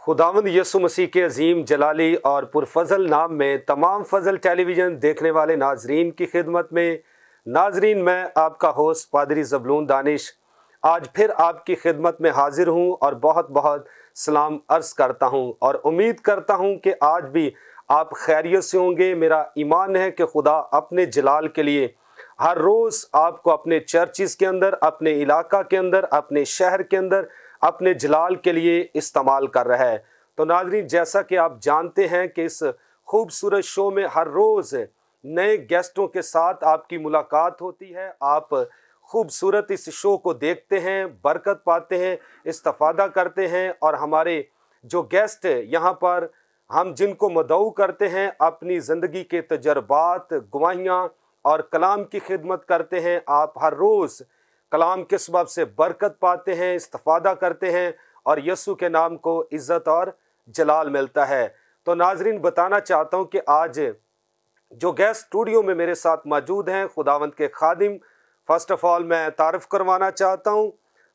खुदावंद यसु मसीह के अजीम जलाली और पुरफजल नाम में तमाम फजल टेलीविज़न देखने वाले नाजरीन की खिदमत में नाजरीन, मैं आपका होस्ट पादरी ज़बलून दानिश आज फिर आपकी खिदमत में हाजिर हूँ और बहुत बहुत सलाम अर्ज़ करता हूँ और उम्मीद करता हूँ कि आज भी आप खैरियत से होंगे। मेरा ईमान है कि खुदा अपने जलाल के लिए हर रोज़ आपको अपने चर्चिज़ के अंदर, अपने इलाका के अंदर, अपने शहर के अंदर अपने जलाल के लिए इस्तेमाल कर रहा है। तो नाज़रीन, जैसा कि आप जानते हैं कि इस खूबसूरत शो में हर रोज़ नए गेस्टों के साथ आपकी मुलाकात होती है। आप खूबसूरत इस शो को देखते हैं, बरकत पाते हैं, इस्तिफादा करते हैं और हमारे जो गेस्ट यहाँ पर हम जिनको मदऊ करते हैं, अपनी ज़िंदगी के तजर्बात, गवाहियाँ और कलाम की खिदमत करते हैं। आप हर रोज़ कलाम के सबब से बरकत पाते हैं, इस्तिफादा करते हैं और यसु के नाम को इज़्ज़त और जलाल मिलता है। तो नाजरीन, बताना चाहता हूँ कि आज जो गेस्ट स्टूडियो में मेरे साथ मौजूद हैं, खुदावंद के खादिम, फर्स्ट ऑफ ऑल मैं तारुफ करवाना चाहता हूँ।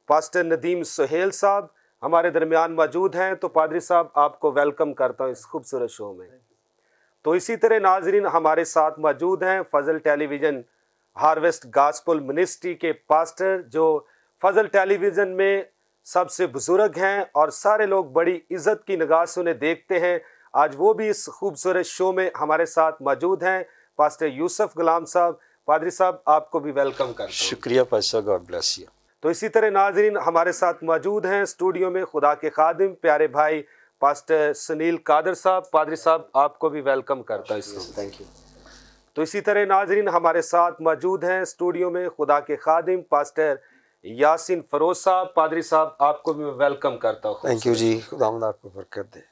पास्टर नदीम सुहेल साहब हमारे दरमियान मौजूद हैं। तो पादरी साहब, आपको वेलकम करता हूँ इस खूबसूरत शो में। तो इसी तरह नाजरीन, हमारे साथ मौजूद हैं फजल टेलीविज़न हार्वेस्ट गॉस्पेल मिनिस्ट्री के पास्टर, जो फजल टेलीविज़न में सबसे बुजुर्ग हैं और सारे लोग बड़ी इज़्ज़त की निगाह से उन्हें देखते हैं। आज वो भी इस खूबसूरत शो में हमारे साथ मौजूद हैं, पास्टर यूसुफ गुलाम साहब। पादरी साहब, आपको भी वेलकम करता हूं। शुक्रिया पास्टर, गॉड ब्लेस यू। तो इसी तरह नाजरीन, हमारे साथ मौजूद हैं स्टूडियो में खुदा के खादिम प्यारे भाई पास्टर सुनील कादर साहब। पादरी साहब, आपको भी वेलकम करता हूं। Thank you. तो इसी तरह नाजरीन, हमारे साथ मौजूद हैं स्टूडियो में खुदा के खादिम पास्टर यासीन फरोज साहब। पादरी साहब, आपको भी मैं वेलकम करता हूँ। थैंक यू जी, खुदावंद आपको बरकत दे।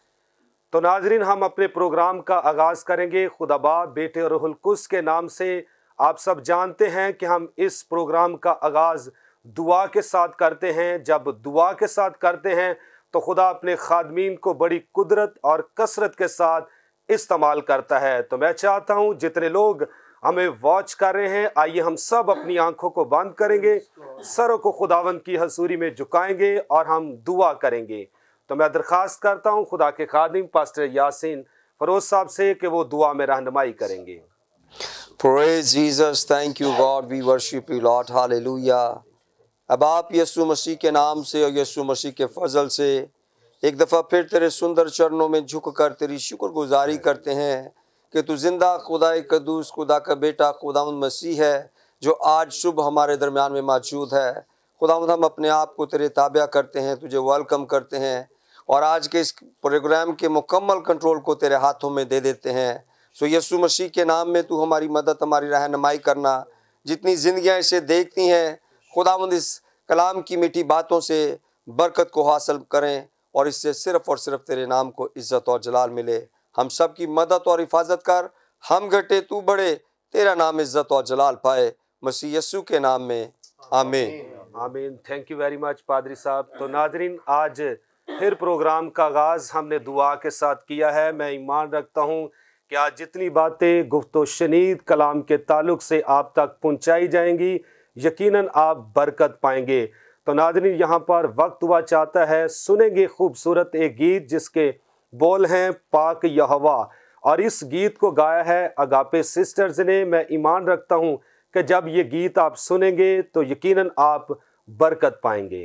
तो नाजरीन, हम अपने प्रोग्राम का आगाज़ करेंगे खुदा बाप, बेटे और रूहुल कुद्स के नाम से। आप सब जानते हैं कि हम इस प्रोग्राम का आगाज़ दुआ के साथ करते हैं। जब दुआ के साथ करते हैं तो खुदा अपने खादमीन को बड़ी कुदरत और कसरत के साथ इस्तेमाल करता है। तो मैं चाहता हूं जितने लोग हमें वॉच कर रहे हैं, आइए हम सब अपनी आंखों को बंद करेंगे, सरों को खुदावंद की हजूरी में झुकाएंगे और हम दुआ करेंगे। तो मैं दरख्वास्त करता हूं खुदा के खादिम पास्टर यासीन फरोज साहब से कि वो दुआ में रहनुमाई करेंगे। Praise Jesus, thank you God, we worship you Lord, hallelujah। अब आप यीशु मसीह के नाम से और यीशु मसीह के फजल से एक दफ़ा फिर तेरे सुंदर चरणों में झुककर तेरी शुक्रगुजारी करते हैं कि तू जिंदा खुदा कदूस, खुदा का बेटा खुदावंद मसीह है, जो आज शुभ हमारे दरमियान में मौजूद है। खुदावंद, हम अपने आप को तेरे ताबिया करते हैं, तुझे वेलकम करते हैं और आज के इस प्रोग्राम के मुकम्मल कंट्रोल को तेरे हाथों में दे देते हैं। सो यीशु मसीह के नाम में तू हमारी मदद, हमारी रहनुमाई करना। जितनी जिंदगियां इसे देखती हैं खुदावंद, इस कलाम की मीठी बातों से बरकत को हासिल करें और इससे सिर्फ और सिर्फ तेरे नाम को इज्जत और जलाल मिले। हम सब की मदद और हिफाजत कर, हम घटे तू बढ़े, तेरा नाम इज्जत और जलाल पाए, मसीह यीशु के नाम में, आमीन। आमीन। थैंक यू वेरी मच पादरी साहब। तो नाजरीन, आज फिर प्रोग्राम का आगाज़ हमने दुआ के साथ किया है। मैं ईमान रखता हूँ कि आज जितनी बातें गुफ्तो शनीद कलाम के ताल्लुक से आप तक पहुँचाई जाएंगी, यकीनन आप बरकत पाएंगे। तो नाजरीन, यहाँ पर वक्त हुआ चाहता है, सुनेंगे खूबसूरत एक गीत जिसके बोल हैं पाक यहोवा, और इस गीत को गाया है अगापे सिस्टर्स ने। मैं ईमान रखता हूँ कि जब ये गीत आप सुनेंगे तो यकीनन आप बरकत पाएंगे।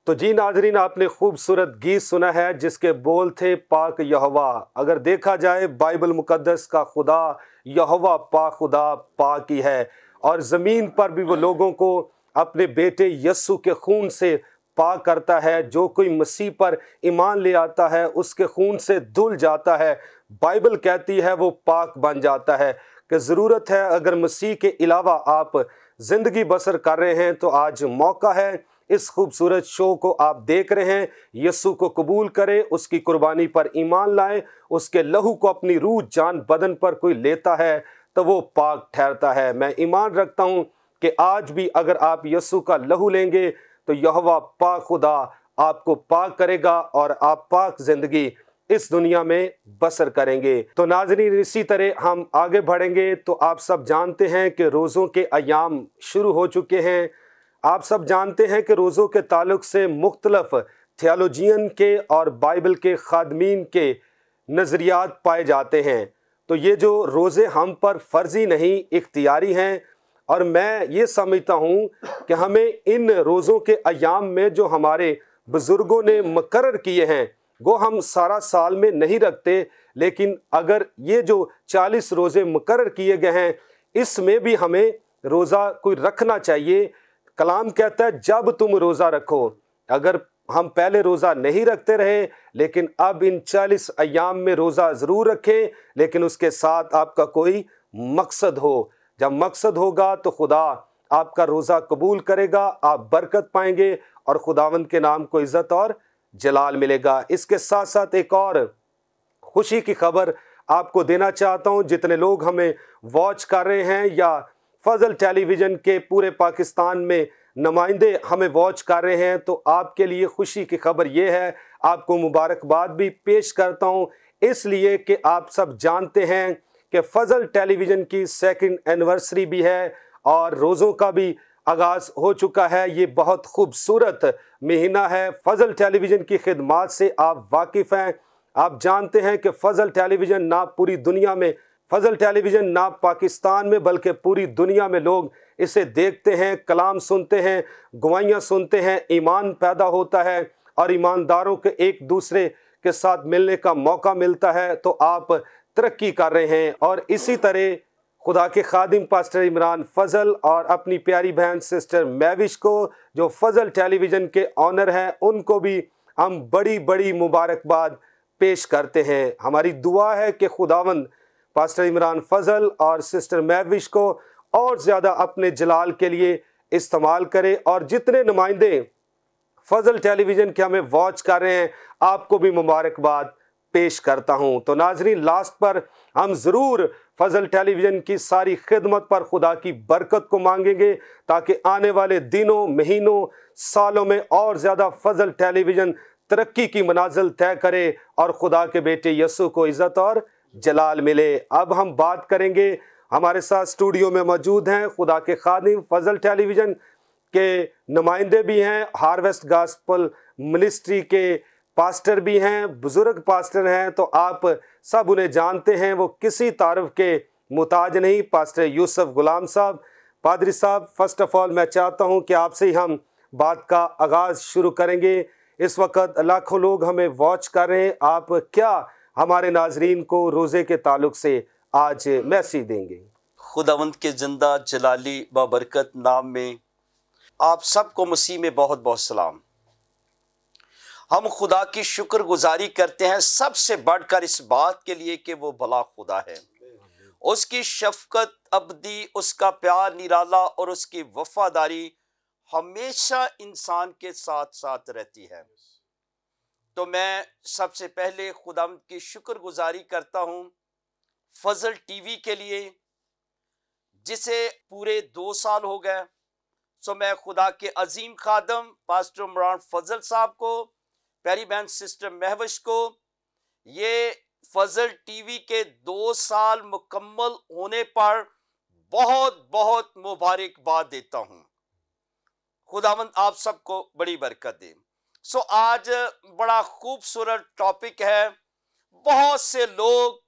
तो जी नाजरीन, आपने खूबसूरत गीत सुना है जिसके बोल थे पाक यहोवा। अगर देखा जाए बाइबल मुकद्दस का खुदा यहोवा पाक खुदा पाक ही है, और ज़मीन पर भी वो लोगों को अपने बेटे यस्सु के खून से पाक करता है। जो कोई मसीह पर ईमान ले आता है उसके खून से धुल जाता है। बाइबल कहती है वो पाक बन जाता है। कि ज़रूरत है, अगर मसीह के अलावा आप ज़िंदगी बसर कर रहे हैं तो आज मौका है। इस खूबसूरत शो को आप देख रहे हैं, यस्सु को कबूल करें, उसकी कुर्बानी पर ईमान लाएं। उसके लहू को अपनी रूह जान बदन पर कोई लेता है तो वो पाक ठहरता है। मैं ईमान रखता हूं कि आज भी अगर आप यस्सु का लहू लेंगे तो यहोवा पाक खुदा आपको पाक करेगा और आप पाक जिंदगी इस दुनिया में बसर करेंगे। तो नाज़रीन, इसी तरह हम आगे बढ़ेंगे। तो आप सब जानते हैं कि रोज़ों के अयाम शुरू हो चुके हैं। आप सब जानते हैं कि रोज़ों के ताल्लुक से मुख्तलफ थियोलॉजियन के और बाइबल के खादमीन के नज़रियात पाए जाते हैं। तो ये जो रोज़े हम पर फ़र्ज़ी नहीं, इख्तियारी हैं। और मैं ये समझता हूँ कि हमें इन रोज़ों के अयाम में जो हमारे बुज़ुर्गों ने मुकर्रर किए हैं वो हम सारा साल में नहीं रखते, लेकिन अगर ये जो 40 रोज़े मुकर्रर किए गए हैं इसमें भी हमें रोज़ा कोई रखना चाहिए। कलाम कहता है जब तुम रोज़ा रखो। अगर हम पहले रोज़ा नहीं रखते रहे लेकिन अब इन 40 अयाम में रोज़ा ज़रूर रखें, लेकिन उसके साथ आपका कोई मकसद हो। जब मकसद होगा तो खुदा आपका रोज़ा कबूल करेगा, आप बरकत पाएंगे और खुदावंद के नाम को इज़्ज़त और जलाल मिलेगा। इसके साथ साथ एक और खुशी की खबर आपको देना चाहता हूं। जितने लोग हमें वॉच कर रहे हैं या फजल टेलीविज़न के पूरे पाकिस्तान में नुमाइंदे हमें वॉच कर रहे हैं, तो आपके लिए खुशी की खबर यह है, आपको मुबारकबाद भी पेश करता हूं, इसलिए कि आप सब जानते हैं कि फजल टेलीविज़न की 2nd एनिवर्सरी भी है और रोज़ों का भी आगाज़ हो चुका है। ये बहुत खूबसूरत महीना है। फजल टेलीविज़न की खिदमात से आप वाकिफ़ हैं। आप जानते हैं कि फजल टेलीविज़न ना पूरी दुनिया में, फजल टेलीविज़न ना पाकिस्तान में बल्कि पूरी दुनिया में लोग इसे देखते हैं, कलाम सुनते हैं, गवाहियाँ सुनते हैं, ईमान पैदा होता है और ईमानदारों के एक दूसरे के साथ मिलने का मौका मिलता है। तो आप तरक्की कर रहे हैं। और इसी तरह खुदा के खादिम पास्टर इमरान फजल और अपनी प्यारी बहन सिस्टर महविश को जो फजल टेलीविज़न के ऑनर हैं, उनको भी हम बड़ी बड़ी मुबारकबाद पेश करते हैं। हमारी दुआ है कि खुदावंद पास्टर इमरान फजल और सिस्टर महविश को और ज़्यादा अपने जलाल के लिए इस्तेमाल करे। और जितने नुमाइंदे फजल टेलीविज़न के हमें वॉच कर रहे हैं, आपको भी मुबारकबाद पेश करता हूं। तो नाजरीन, लास्ट पर हम ज़रूर फजल टेलीविज़न की सारी खिदमत पर खुदा की बरकत को मांगेंगे ताकि आने वाले दिनों, महीनों, सालों में और ज़्यादा फजल टेलीविज़न तरक्की की मनाजिल तय करे और खुदा के बेटे यस्सु को इज़्ज़त और जलाल मिले। अब हम बात करेंगे, हमारे साथ स्टूडियो में मौजूद हैं खुदा के खादिम, फजल टेलीविज़न के नुमाइंदे भी हैं, हार्वेस्ट गॉस्पेल मिनिस्ट्री के पास्टर भी हैं, बुजुर्ग पास्टर हैं। तो आप सब उन्हें जानते हैं, वो किसी तारीफ के मुताज नहीं। पास्टर यूसुफ गुलाम साहब, पादरी साहब, फर्स्ट ऑफ ऑल मैं चाहता हूं कि आपसे ही हम बात का आगाज़ शुरू करेंगे। इस वक्त लाखों लोग हमें वॉच कर रहे हैं, आप क्या हमारे नाजरीन को रोज़े के ताल्लुक से आज मैसेज देंगे? खुदावंद के जिंदा जलाली बाबरकत नाम में आप सबको मसीह में बहुत बहुत सलाम। हम खुदा की शुक्रगुजारी करते हैं सबसे बढ़कर इस बात के लिए कि वो भला खुदा है। उसकी शफकत अबदी, उसका प्यार निराला और उसकी वफादारी हमेशा इंसान के साथ साथ रहती है। तो मैं सबसे पहले खुदा की शुक्रगुजारी करता हूँ फजल टीवी के लिए, जिसे पूरे 2 साल हो गए। सो मैं खुदा के अजीम खादम पास्टर इमरान फजल साहब को, प्यारी बहन सिस्टर महविश को ये फजल टीवी के 2 साल मुकम्मल होने पर बहुत बहुत मुबारकबाद देता हूँ। खुदावंद आप सबको बड़ी बरकत दे। सो आज बड़ा खूबसूरत टॉपिक है। बहुत से लोग,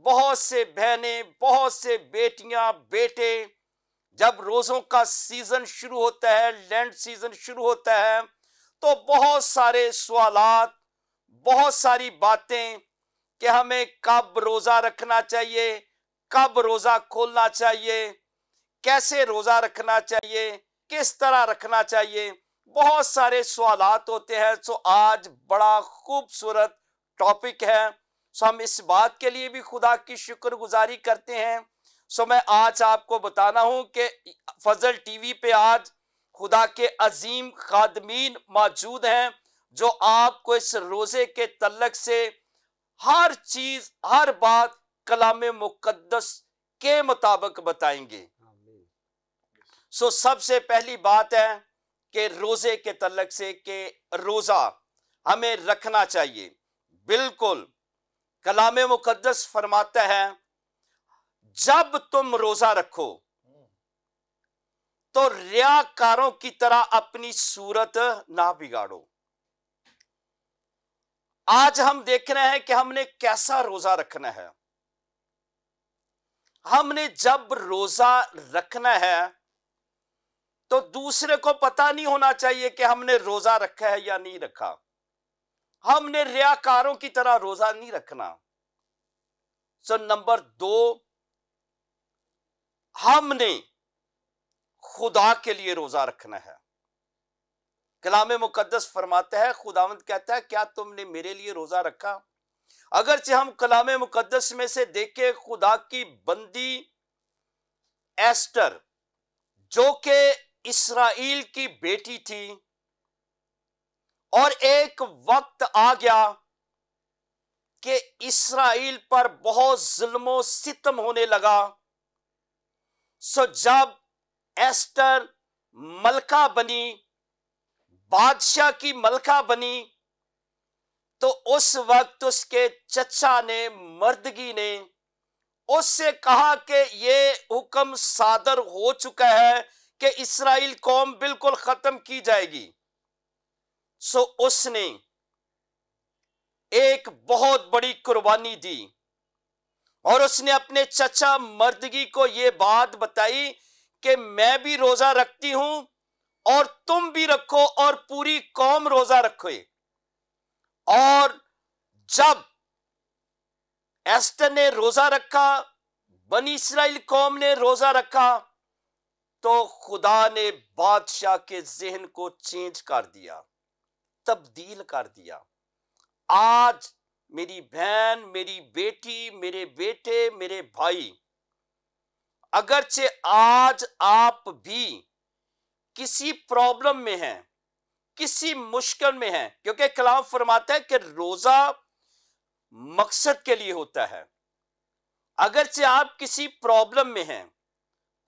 बहुत से बहनें, बहुत से बेटियां, बेटे, जब रोज़ों का सीज़न शुरू होता है, लैंड सीज़न शुरू होता है, तो बहुत सारे सवालात, बहुत सारी बातें कि हमें कब रोजा रखना चाहिए, कब रोजा खोलना चाहिए, कैसे रोजा रखना चाहिए, किस तरह रखना चाहिए, बहुत सारे सवालात होते हैं। सो आज बड़ा खूबसूरत टॉपिक है। सो हम इस बात के लिए भी खुदा की शुक्रगुजारी करते हैं। सो मैं आज आपको बताना हूं कि फजल टीवी पे आज खुदा के अजीम खादमीन मौजूद हैं जो आपको इस रोजे के तल्लक से हर चीज, हर बात कलामे मुकद्दस के मुताबिक बताएंगे। सो सबसे पहली बात है कि रोजे के तल्लक से कि रोजा हमें रखना चाहिए। बिल्कुल, कलामे मुकद्दस फरमाता है जब तुम रोजा रखो तो रियाकारों की तरह अपनी सूरत ना बिगाड़ो। आज हम देख रहे हैं कि हमने कैसा रोजा रखना है। हमने जब रोजा रखना है तो दूसरे को पता नहीं होना चाहिए कि हमने रोजा रखा है या नहीं रखा। हमने रियाकारों की तरह रोजा नहीं रखना। सो नंबर 2, हमने खुदा के लिए रोजा रखना है। कलामे मुकद्दस फरमाता है, खुदावंद कहता है क्या तुमने मेरे लिए रोजा रखा। अगरचे हम कलामे मुकद्दस में से देखें, खुदा की बंदी एस्टर जो कि इस्राएल की बेटी थी, और एक वक्त आ गया कि इस्राएल पर बहुत जुल्म सितम होने लगा। सो जब एस्टर मलका बनी, बादशाह की मलका बनी, तो उस वक्त उसके चचा ने, मर्दगी ने उससे कहा कि ये हुक्म सादर हो चुका है कि इस्राएल कौम बिल्कुल खत्म की जाएगी। सो उसने एक बहुत बड़ी कुर्बानी दी और उसने अपने चचा मर्दगी को यह बात बताई कि मैं भी रोजा रखती हूं और तुम भी रखो और पूरी कौम रोजा रखो। और जब एस्टर ने रोजा रखा, बनी इस्राएल कौम ने रोजा रखा, तो खुदा ने बादशाह के जहन को चेंज कर दिया, तब्दील कर दिया। आज मेरी बहन, मेरी बेटी, मेरे बेटे, मेरे भाई, अगरचे आज आप भी किसी प्रॉब्लम में हैं, किसी मुश्किल में हैं, क्योंकि कलाम फरमाता है कि रोजा मकसद के लिए होता है। अगरचे आप किसी प्रॉब्लम में हैं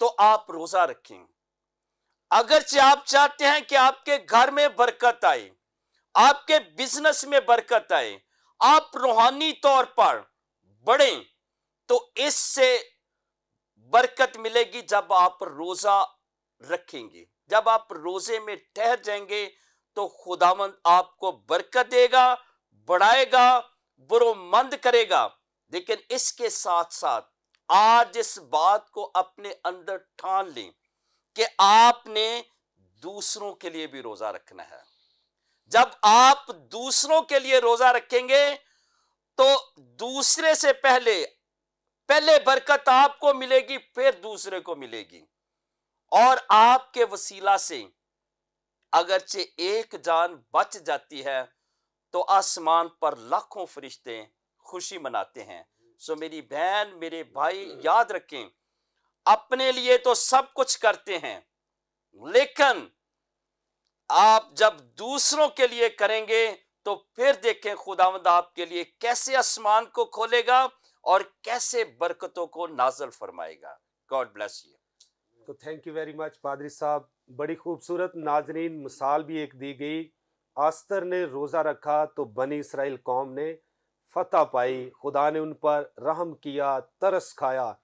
तो आप रोजा रखें। अगरचे आप चाहते हैं कि आपके घर में बरकत आए, आपके बिजनेस में बरकत आए, आप रूहानी तौर पर बढ़ें, तो इससे बरकत मिलेगी जब आप रोजा रखेंगे। जब आप रोजे में ठहर जाएंगे तो खुदावंद आपको बरकत देगा, बढ़ाएगा, बुरोमंद करेगा। लेकिन इसके साथ साथ आज इस बात को अपने अंदर ठान लें कि आपने दूसरों के लिए भी रोजा रखना है। जब आप दूसरों के लिए रोजा रखेंगे तो दूसरे से पहले बरकत आपको मिलेगी, फिर दूसरे को मिलेगी। और आपके वसीला से अगरचे एक जान बच जाती है तो आसमान पर लाखों फरिश्ते खुशी मनाते हैं। सो मेरी बहन, मेरे भाई, याद रखें, अपने लिए तो सब कुछ करते हैं, लेकिन आप जब दूसरों के लिए करेंगे तो फिर देखें खुदावंद आपके लिए कैसे आसमान को खोलेगा और कैसे बरकतों को नाज़िल फरमाएगा। God bless you. तो थैंक यू वेरी मच पादरी साहब। बड़ी खूबसूरत नाजरीन मिसाल भी एक दी गई। आस्तर ने रोज़ा रखा तो बनी इसराइल कौम ने फतह पाई, खुदा ने उन पर रहम किया, तरस खाया।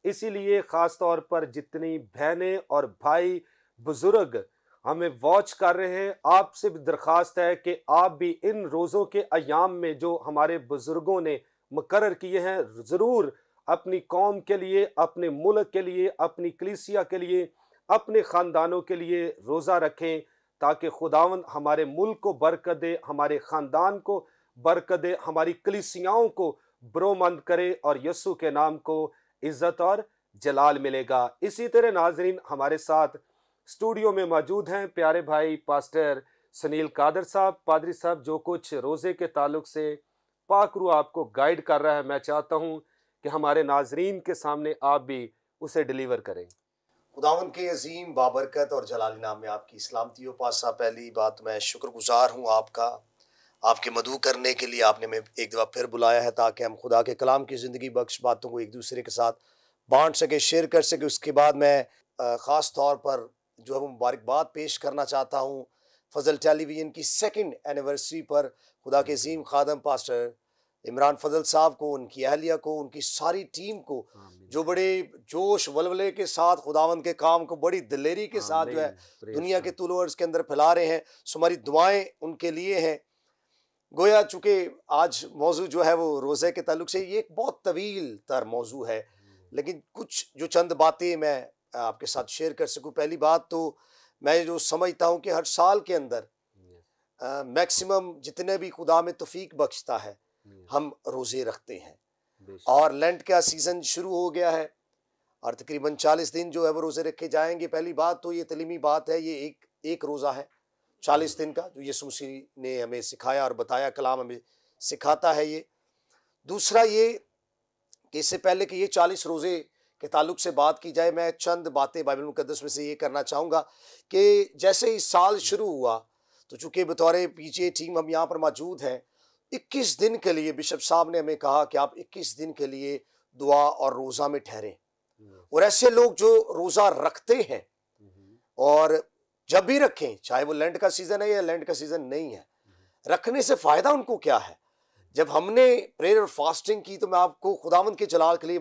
इसीलिए ख़ास तौर पर जितनी बहनें और भाई बुजुर्ग हमें वॉच कर रहे हैं, आपसे भी दरख्वास्त है कि आप भी इन रोज़ों के अयाम में जो हमारे बुजुर्गों ने मुकर्रर किए हैं, ज़रूर अपनी कौम के लिए, अपने मुल्क के लिए, अपनी कलीसिया के लिए, अपने ख़ानदानों के लिए रोज़ा रखें, ताकि खुदावंद हमारे मुल्क को बरकत दे, हमारे ख़ानदान को बरकत दे, हमारी कलीसियाओं को बरोमंद करे और यीशु के नाम को इज़्ज़त और जलाल मिलेगा। इसी तरह नाजरीन हमारे साथ स्टूडियो में मौजूद हैं प्यारे भाई पास्टर सुनील कादर साहब, पादरी साहब, जो कुछ रोज़े के ताल्लुक से पाक रूह आपको गाइड कर रहा है। मैं चाहता हूँ कि हमारे नाजरीन के सामने आप भी उसे डिलीवर करें। खुदावंद के अजीम बाबरकत और जलाली नाम में आपकी सलामती हो पासा। पहली बात, मैं शुक्रगुजार हूँ आपका, आपके मदू करने के लिए आपने हमें एक दफ़ा फिर बुलाया है ताकि हम खुदा के कलाम की ज़िंदगी बख्श बातों को एक दूसरे के साथ बांट सके, शेयर कर सके। उसके बाद मैं ख़ास तौर पर जो है वो मुबारकबाद पेश करना चाहता हूँ फजल टेलीविज़न की 2nd एनिवर्सरी पर खुदा के अजीम खादम पास्टर इमरान फजल साहब को, उनकी अहलिया को, उनकी सारी टीम को, जो बड़े जोश वलवले के साथ खुदावंद के काम को बड़ी दिलेरी के साथ जो है दुनिया के तुल अर्ज़ के अंदर फैला रहे हैं। सो हमारी दुआएं उनके लिए हैं। गोया चूँकि आज मौजू जो है वो रोज़े के ताल्लुक से, ये एक बहुत तवील तर मौजू है, लेकिन कुछ जो चंद बातें मैं आपके साथ शेयर कर सकूं। पहली बात तो मैं जो समझता हूं कि हर साल के अंदर मैक्सिमम जितने भी खुदा में तौफीक बख्शता है हम रोज़े रखते हैं, और लेंट का सीज़न शुरू हो गया है और तकरीबन 40 दिन जो है वो रोज़े रखे जाएंगे। पहली बात तो ये तलीमी बात है, ये एक रोज़ा है 40 दिन का, जो यीशु मसीह ने हमें सिखाया और बताया, कलाम हमें सिखाता है ये। दूसरा ये कि इससे पहले कि ये 40 रोज़े के ताल्लुक से बात की जाए, मैं चंद बातें बाइबल मुकद्दस में से ये करना चाहूँगा कि जैसे ही साल शुरू हुआ तो चूँकि बतौर पीछे टीम हम यहाँ पर मौजूद हैं, 21 दिन के लिए बिशप साहब ने हमें कहा कि आप 21 दिन के लिए दुआ और रोज़ा में ठहरें। और ऐसे लोग जो रोज़ा रखते हैं और जब भी रखें, चाहे वो लेंट का सीज़न है या लेंट का सीज़न नहीं है, रखने से फ़ायदा उनको क्या है। जब हमने प्रेयर और फास्टिंग की तो मैं आपको खुदावंद के जलाल के लिए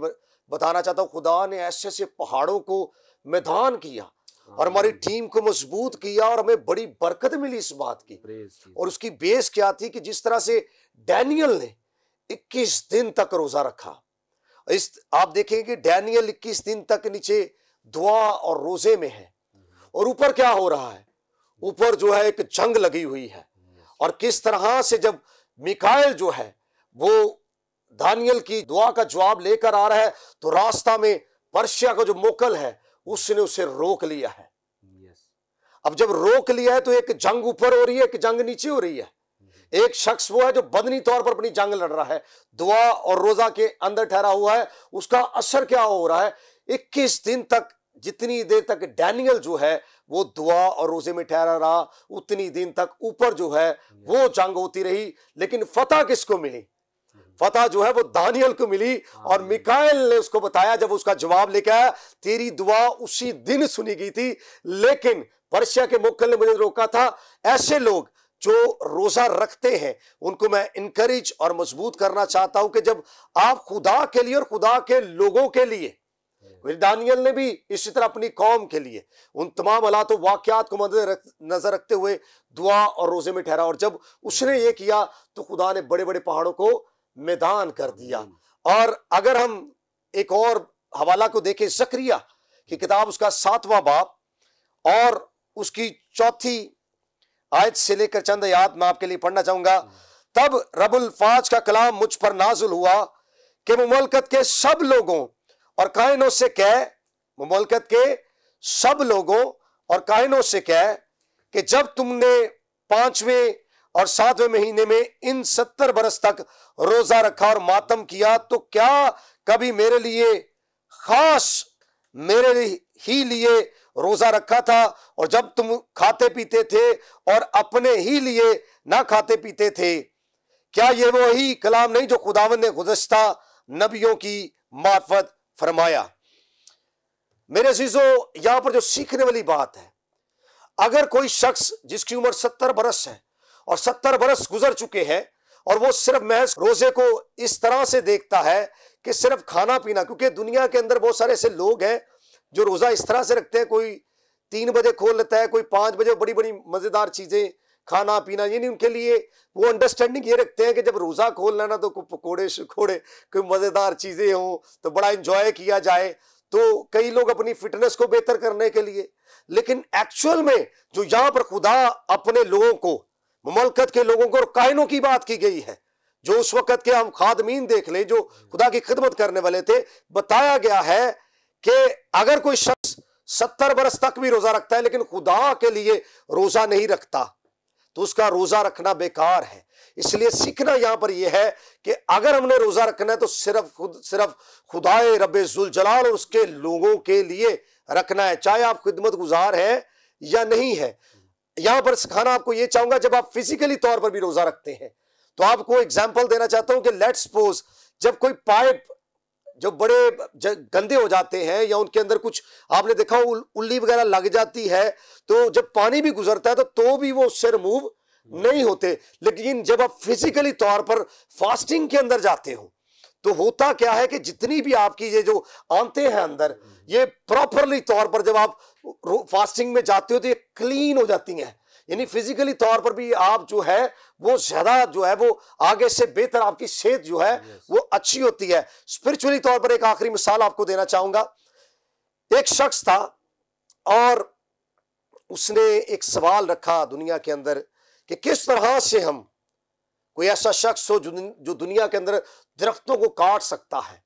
बताना चाहता हूँ, खुदा ने ऐसे ऐसे पहाड़ों को मैदान किया और हमारी टीम को मजबूत किया और हमें बड़ी बरकत मिली इस बात की। और उसकी बेस क्या थी कि जिस तरह से डैनियल ने 21 दिन तक रोजा रखा, आप देखेंगे कि डैनियल 21 दिन तक नीचे दुआ और रोजे में है, और ऊपर क्या हो रहा है, ऊपर जो है एक जंग लगी हुई है। और किस तरह से जब मिकाएल जो है वो दानियल की दुआ का जवाब लेकर आ रहा है, तो रास्ता में पर्शिया का जो मोकल है उसने उसे रोक लिया है। अब जब रोक लिया है तो एक जंग ऊपर हो रही है, एक जंग नीचे हो रही है। एक शख्स वो है जो बदनी तौर पर अपनी जंग लड़ रहा है, दुआ और रोजा के अंदर ठहरा हुआ है। उसका असर क्या हो रहा है, 21 दिन तक, जितनी देर तक डैनियल जो है वो दुआ और रोजे में ठहरा रहा, उतनी दिन तक ऊपर जो है वो जंग होती रही। लेकिन फतह किसको मिली? फतह जो है वो दानियल को मिली। और मिकाएल ने उसको बताया, जब उसका जवाब लेकर आया, तेरी दुआ उसी दिन सुनी गई थी, लेकिन पर्शिया के मुकल ने मुझे रोका था। ऐसे लोग जो रोजा रखते हैं उनको मैं इनकरेज और मजबूत करना चाहता हूं कि जब आप खुदा के लिए और खुदा के लोगों के लिए, दानियल ने भी इसी तरह अपनी कौम के लिए उन तमाम हालात और वाकयात को नजर रखते हुए दुआ और रोजे में ठहरा, और जब उसने ये किया तो खुदा ने बड़े बड़े पहाड़ों को मैदान कर दिया। और अगर हम एक और हवाला को देखें, ज़करिया की किताब उसका 7वां बाब और उसकी 4थी आयत से लेकर चंद आयत मैं आपके लिए पढ़ना चाहूंगा। तब रब्बुल फाज का कलाम मुझ पर नाजुल हुआ कि मुमलकत के सब लोगों और कायनों से कह, मुमलकत के सब लोगों और कायनों से कह कि जब तुमने 5वें और 7वें महीने में इन 70 बरस तक रोजा रखा और मातम किया, तो क्या कभी मेरे लिए खास मेरे ही लिए रोजा रखा था? और जब तुम खाते पीते थे और अपने ही लिए ना खाते पीते थे, क्या ये वही कलाम नहीं जो खुदावंद ने गुज़श्ता नबियों की मार्फत फरमाया? मेरे अजीजों, यहां पर जो सीखने वाली बात है, अगर कोई शख्स जिसकी उम्र 70 बरस है और 70 बरस गुजर चुके हैं और वो सिर्फ महज रोजे को इस तरह से देखता है कि सिर्फ खाना पीना, क्योंकि दुनिया के अंदर बहुत सारे ऐसे लोग हैं जो रोजा इस तरह से रखते हैं, कोई 3 बजे खोल लेता है, कोई 5 बजे, बड़ी बड़ी मजेदार चीजें खाना पीना, यानी उनके लिए वो अंडरस्टैंडिंग ये रखते हैं कि जब रोजा खोलना ना तो कोई पकोड़े शकोड़े, कोई मजेदार चीजें हों तो बड़ा इंजॉय किया जाए। तो कई लोग अपनी फिटनेस को बेहतर करने के लिए लेकिन एक्चुअल में जो यहां पर खुदा अपने लोगों को, ममलकत के लोगों को और कायनों की बात की गई है, जो उस वक्त के हम खादमीन देख ले, जो खुदा की खिदमत करने वाले थे, बताया गया है कि अगर कोई शख्स 70 बरस तक भी रोजा रखता है लेकिन खुदा के लिए रोजा नहीं रखता तो उसका रोजा रखना बेकार है। इसलिए सीखना यहां पर यह है कि अगर हमने रोजा रखना है तो सिर्फ खुदाए रब्बे जुल जलाल और उसके लोगों के लिए रखना है, चाहे आप खिदमत गुजार हैं या नहीं है। यहां पर सिखाना आपको यह चाहूंगा, जब आप फिजिकली तौर पर भी रोजा रखते हैं तो आपको एग्जाम्पल देना चाहता हूं कि लेट्स सपोज जब कोई पाइप जो बड़े गंदे हो जाते हैं या उनके अंदर कुछ आपने देखा उल्ली वगैरह लग जाती है, तो जब पानी भी गुजरता है तो भी वो उससे रिमूव नहीं होते। लेकिन जब आप फिजिकली तौर पर फास्टिंग के अंदर जाते हो तो होता क्या है कि जितनी भी आपकी ये जो आंतें हैं अंदर, ये प्रॉपरली तौर पर जब आप फास्टिंग में जाते हो तो ये क्लीन हो जाती हैं। यानी फिजिकली तौर पर भी आप जो है वो ज्यादा जो है वो आगे से बेहतर आपकी सेहत जो है वो अच्छी होती है। स्पिरिचुअली तौर पर एक आखिरी मिसाल आपको देना चाहूंगा। एक शख्स था और उसने एक सवाल रखा दुनिया के अंदर कि किस तरह से हम, कोई ऐसा शख्स हो जो दुनिया के अंदर दरख्तों को काट सकता है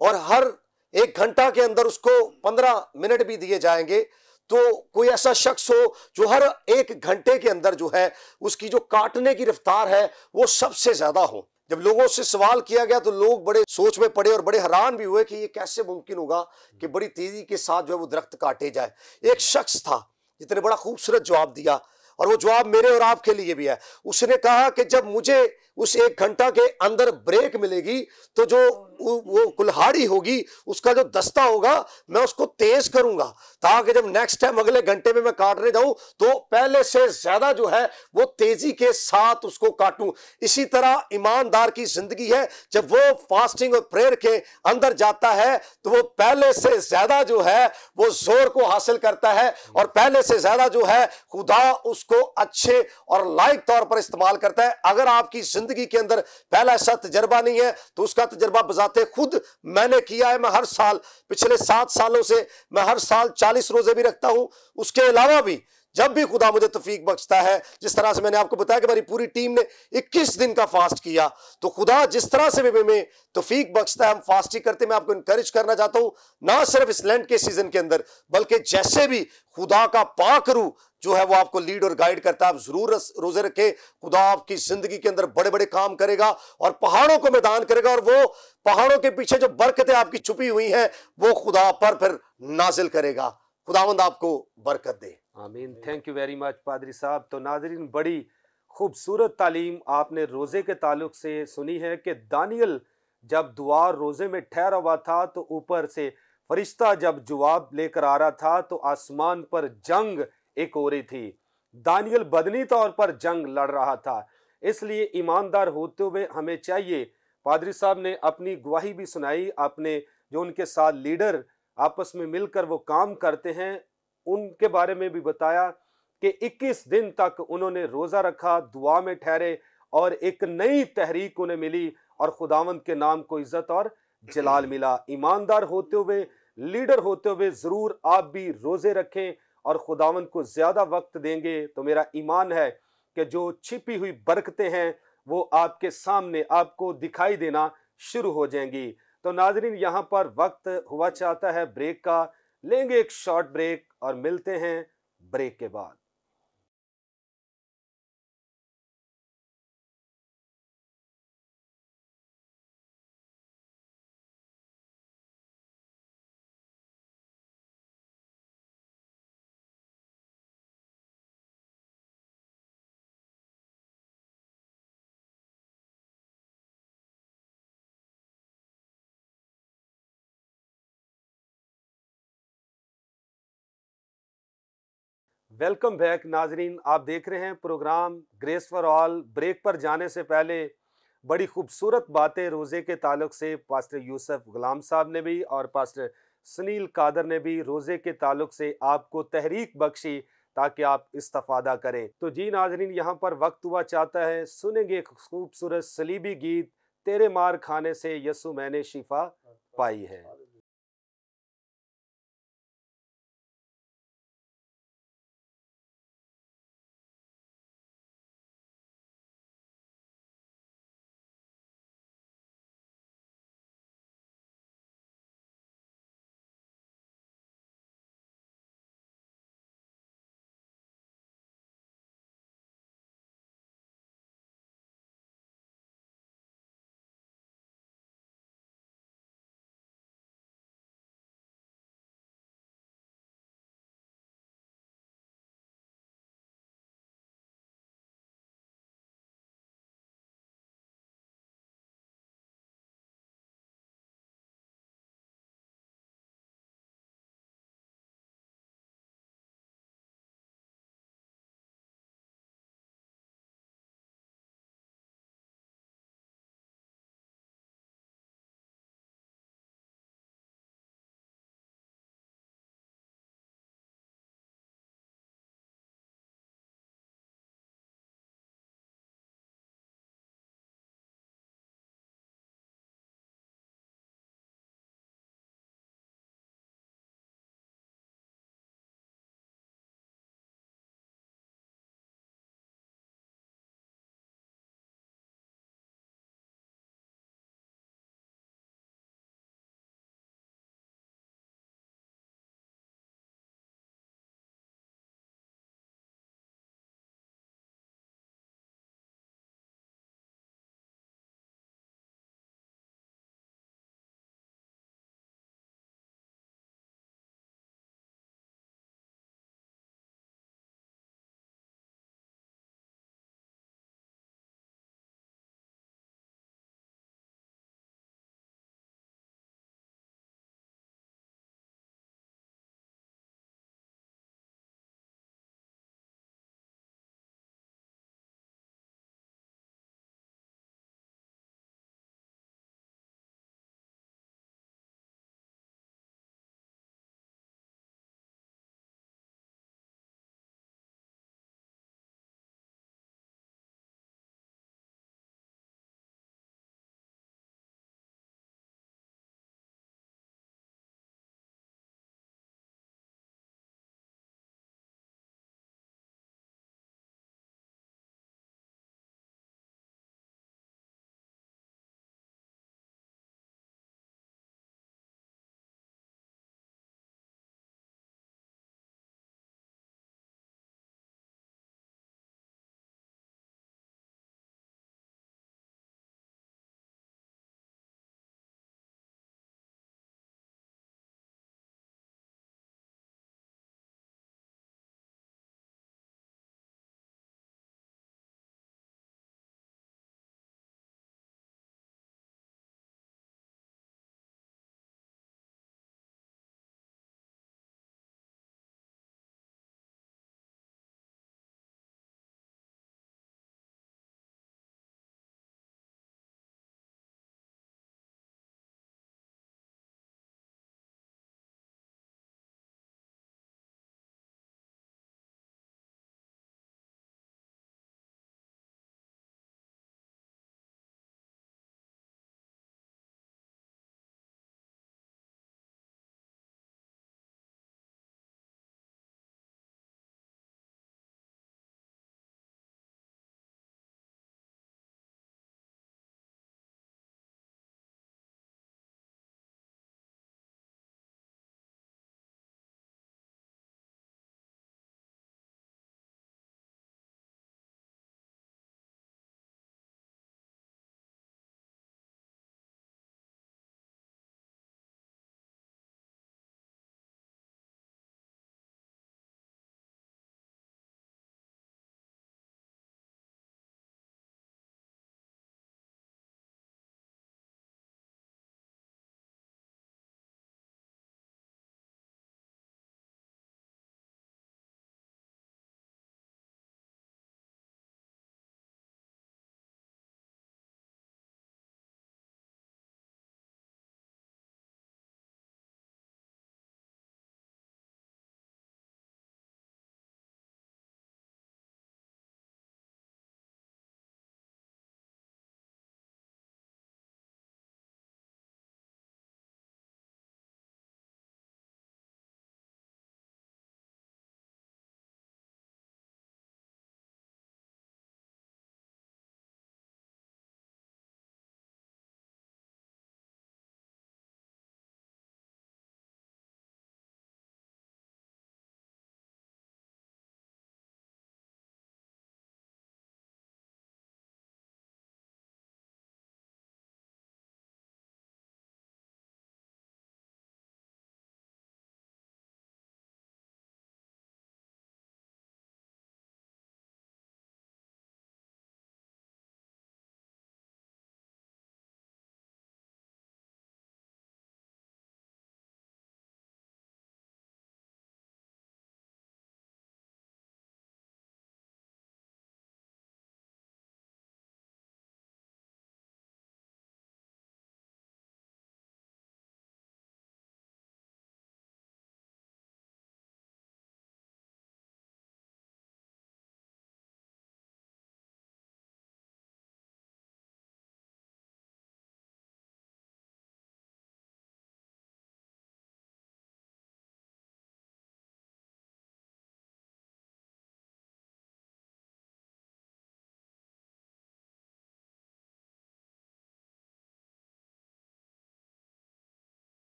और हर 1 घंटा के अंदर उसको 15 मिनट भी दिए जाएंगे, तो कोई ऐसा शख्स हो जो हर 1 घंटे के अंदर जो है उसकी जो काटने की रफ्तार है वो सबसे ज्यादा हो। जब लोगों से सवाल किया गया तो लोग बड़े सोच में पड़े और बड़े हैरान भी हुए कि ये कैसे मुमकिन होगा कि बड़ी तेजी के साथ जो है वो दरख्त काटे जाए। एक शख्स था जिसने बड़ा खूबसूरत जवाब दिया और वो जवाब मेरे और आपके लिए भी है। उसने कहा कि जब मुझे उस 1 घंटा के अंदर ब्रेक मिलेगी तो जो वो कुल्हाड़ी होगी, उसका जो दस्ता होगा, मैं उसको तेज करूंगा ताकि जब नेक्स्ट टाइम अगले घंटे में मैं काटने जाऊं तो पहले से ज्यादा जो है वो तेजी के साथ उसको काटूं। इसी तरह ईमानदार की जिंदगी है, जब वो फास्टिंग और प्रेयर के अंदर जाता है तो वो पहले से ज्यादा जो है वो जोर को हासिल करता है और पहले से ज्यादा जो है खुदा उसको अच्छे और लायक तौर पर इस्तेमाल करता है। अगर आपकी जिंदगी के अंदर पहला ऐसा तजर्बा नहीं है तो उसका तजर्बा बजाते खुद मैंने किया है। मैं हर साल, पिछले 7 सालों से मैं हर साल 40 रोजे भी रखता हूं। उसके अलावा भी जब भी खुदा मुझे तौफीक बख्शता है, जिस तरह से मैंने आपको बताया कि हमारी पूरी टीम ने 21 दिन का फास्ट किया, तो खुदा जिस तरह से भी हमें तौफीक बख्शता है हम फास्टिंग करते। मैं आपको इंकरेज करना चाहता हूं, ना सिर्फ इस लेंट के सीजन के अंदर बल्कि जैसे भी खुदा का पाक रूह जो है वो आपको लीड और गाइड करता है, आप जरूर रोजे रखें। खुदा आपकी जिंदगी के अंदर बड़े बड़े काम करेगा और पहाड़ों को मैदान करेगा और वो पहाड़ों के पीछे जो बरकतें आपकी छुपी हुई हैं वो खुदा पर फिर नाजिल करेगा। खुदावंद आपको बरकत दे। आमीन। थैंक यू वेरी मच पादरी साहब। तो नाजरीन, बड़ी खूबसूरत तालीम आपने रोज़े के ताल्लुक से सुनी है कि दानियल जब दुआ रोज़े में ठहरा हुआ था तो ऊपर से फरिश्ता जब जवाब लेकर आ रहा था तो आसमान पर जंग एक हो रही थी। दानियल बदनी तौर पर जंग लड़ रहा था। इसलिए ईमानदार होते हुए हमें चाहिए, पादरी साहब ने अपनी गवाही भी सुनाई, आपने जो उनके साथ लीडर आपस में मिलकर वो काम करते हैं उनके बारे में भी बताया कि 21 दिन तक उन्होंने रोजा रखा, दुआ में ठहरे और एक नई तहरीक उन्हें मिली और खुदावंद के नाम को इज्जत और जलाल मिला। ईमानदार होते हुए, लीडर होते हुए जरूर आप भी रोजे रखें और खुदावंद को ज्यादा वक्त देंगे तो मेरा ईमान है कि जो छिपी हुई बरकतें हैं वो आपके सामने आपको दिखाई देना शुरू हो जाएंगी। तो नाजरीन, यहाँ पर वक्त हुआ चाहता है ब्रेक का, लेंगे एक शॉर्ट ब्रेक और मिलते हैं ब्रेक के बाद। वेलकम बैक नाजरीन, आप देख रहे हैं program grace for all. Break पर जाने से पहले बड़ी खूबसूरत बातें रोज़े के ताल्लुक से पास्टर यूसुफ गुलाम साहब ने भी और पास्टर सुनील कादर ने भी रोज़े के ताल्लुक से आपको तहरीक बख्शी ताकि आप इस्तेफादा करें। तो जी नाजरीन, यहाँ पर वक्त हुआ चाहता है, सुनेंगे एक खूबसूरत सलीबी गीत, तेरे मार खाने से यसु मैंने शिफा पाई है।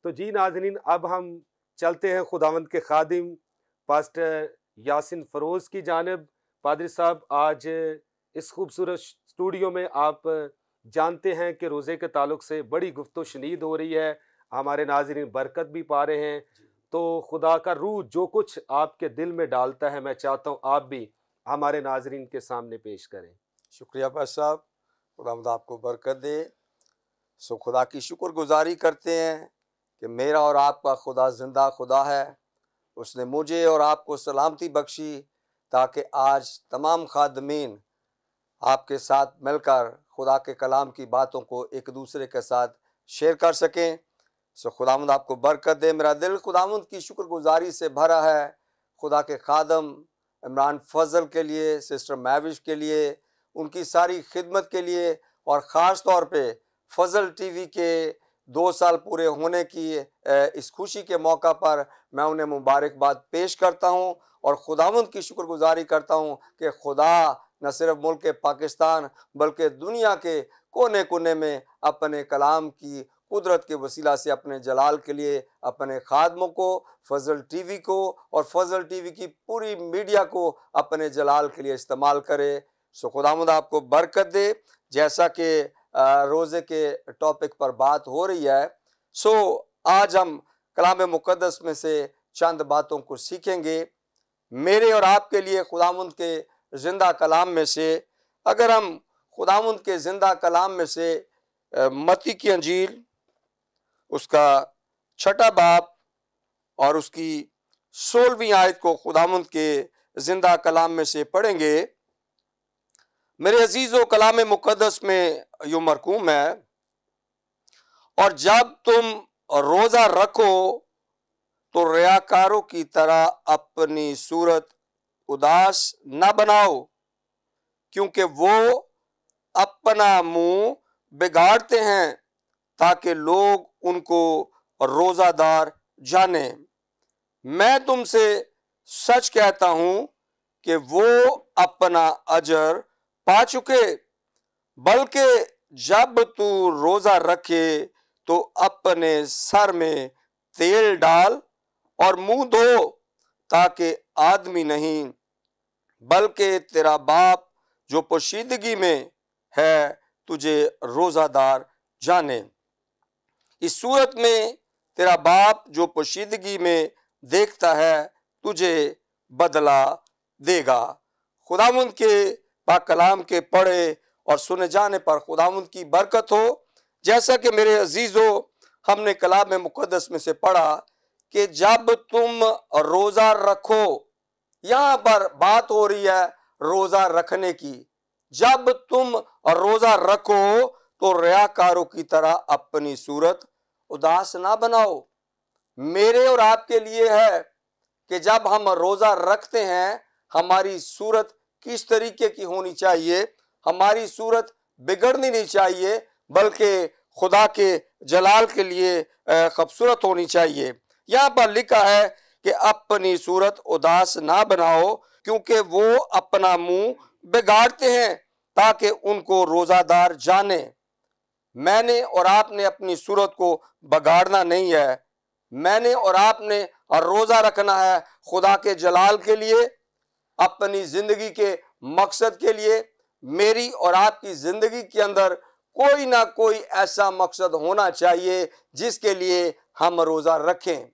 तो जी नाज़रीन, अब हम चलते हैं खुदावंद के खादिम पास्टर यासिन फरोज़ की जानिब। पादरी साहब, आज इस खूबसूरत स्टूडियो में आप जानते हैं कि रोज़े के ताल्लुक से बड़ी गुफ्तो शनीद हो रही है, हमारे नाज़रीन बरकत भी पा रहे हैं। तो खुदा का रूह जो कुछ आपके दिल में डालता है, मैं चाहता हूँ आप भी हमारे नाज़रीन के सामने पेश करें। शुक्रिया पास साहब, खुदावंद आपको बरकत दे। सो खुदा की शुक्रगुजारी करते हैं कि मेरा और आपका खुदा जिंदा खुदा है। उसने मुझे और आपको सलामती बख्शी ताकि आज तमाम खादमीन आपके साथ मिलकर खुदा के कलाम की बातों को एक दूसरे के साथ शेयर कर सकें। सो खुदावंद आपको बरकत दे। मेरा दिल खुदावंद की शुक्रगुजारी से भरा है, खुदा के खादम इमरान फजल के लिए, सिस्टर मैविश के लिए, उनकी सारी खिदमत के लिए, और ख़ास तौर पे फजल टीवी के 2 साल पूरे होने की इस खुशी के मौका पर मैं उन्हें मुबारकबाद पेश करता हूँ और खुदावंद की शुक्रगुजारी करता हूँ कि खुदा न सिर्फ मुल्क पाकिस्तान बल्कि दुनिया के कोने कोने में अपने कलाम की कुदरत के वसीला से अपने जलाल के लिए अपने खादमों को, फजल टीवी को और फजल टीवी की पूरी मीडिया को अपने जलाल के लिए इस्तेमाल करे। सो खुदावंद आपको बरकत दे। जैसा कि रोज़े के टॉपिक पर बात हो रही है, सो आज हम कलाम मुकद्दस में से चंद बातों को सीखेंगे। मेरे और आपके लिए खुदावंद के जिंदा कलाम में से, अगर हम खुदावंद के जिंदा कलाम में से मत्ती की अंजील उसका 6 बाब और उसकी 16वीं आयत को खुदावंद के जिंदा कलाम में से पढ़ेंगे। मेरे अजीजों, कलाम मुकद्दस में यूं मरकूम है, और जब तुम रोजा रखो तो रियाकारों की तरह अपनी सूरत उदास न बनाओ, क्योंकि वो अपना मुंह बिगाड़ते हैं ताकि लोग उनको रोजादार जाने। मैं तुमसे सच कहता हूं कि वो अपना अजर पा चुके। बल्कि जब तू रोजा रखे तो अपने सर में तेल डाल और मुंह धो, ताकि आदमी नहीं बल्कि तेरा बाप जो पोशीदगी में है तुझे रोजादार जाने। इस सूरत में तेरा बाप जो पोशीदगी में देखता है तुझे बदला देगा। खुदावंद के पाक कलाम के पढ़े और सुने जाने पर खुदावंद की बरकत हो। जैसा कि मेरे अजीजों, हमने कलाम मुकद्दस में से पढ़ा कि जब तुम रोजा रखो, यहां पर बात हो रही है रोजा रखने की। जब तुम रोजा रखो तो रियाकारों की तरह अपनी सूरत उदास ना बनाओ। मेरे और आपके लिए है कि जब हम रोजा रखते हैं हमारी सूरत किस तरीके की होनी चाहिए। हमारी सूरत बिगड़नी नहीं चाहिए, बल्कि खुदा के जलाल के लिए खूबसूरत होनी चाहिए। यहाँ पर लिखा है कि अपनी सूरत उदास ना बनाओ, क्योंकि वो अपना मुंह बिगाड़ते हैं ताकि उनको रोजादार जाने। मैंने और आपने अपनी सूरत को बिगाड़ना नहीं है। मैंने और आपने रोजा रखना है खुदा के जलाल के लिए, अपनी जिंदगी के मकसद के लिए। मेरी और आपकी जिंदगी के अंदर कोई ना कोई ऐसा मकसद होना चाहिए जिसके लिए हम रोजा रखें।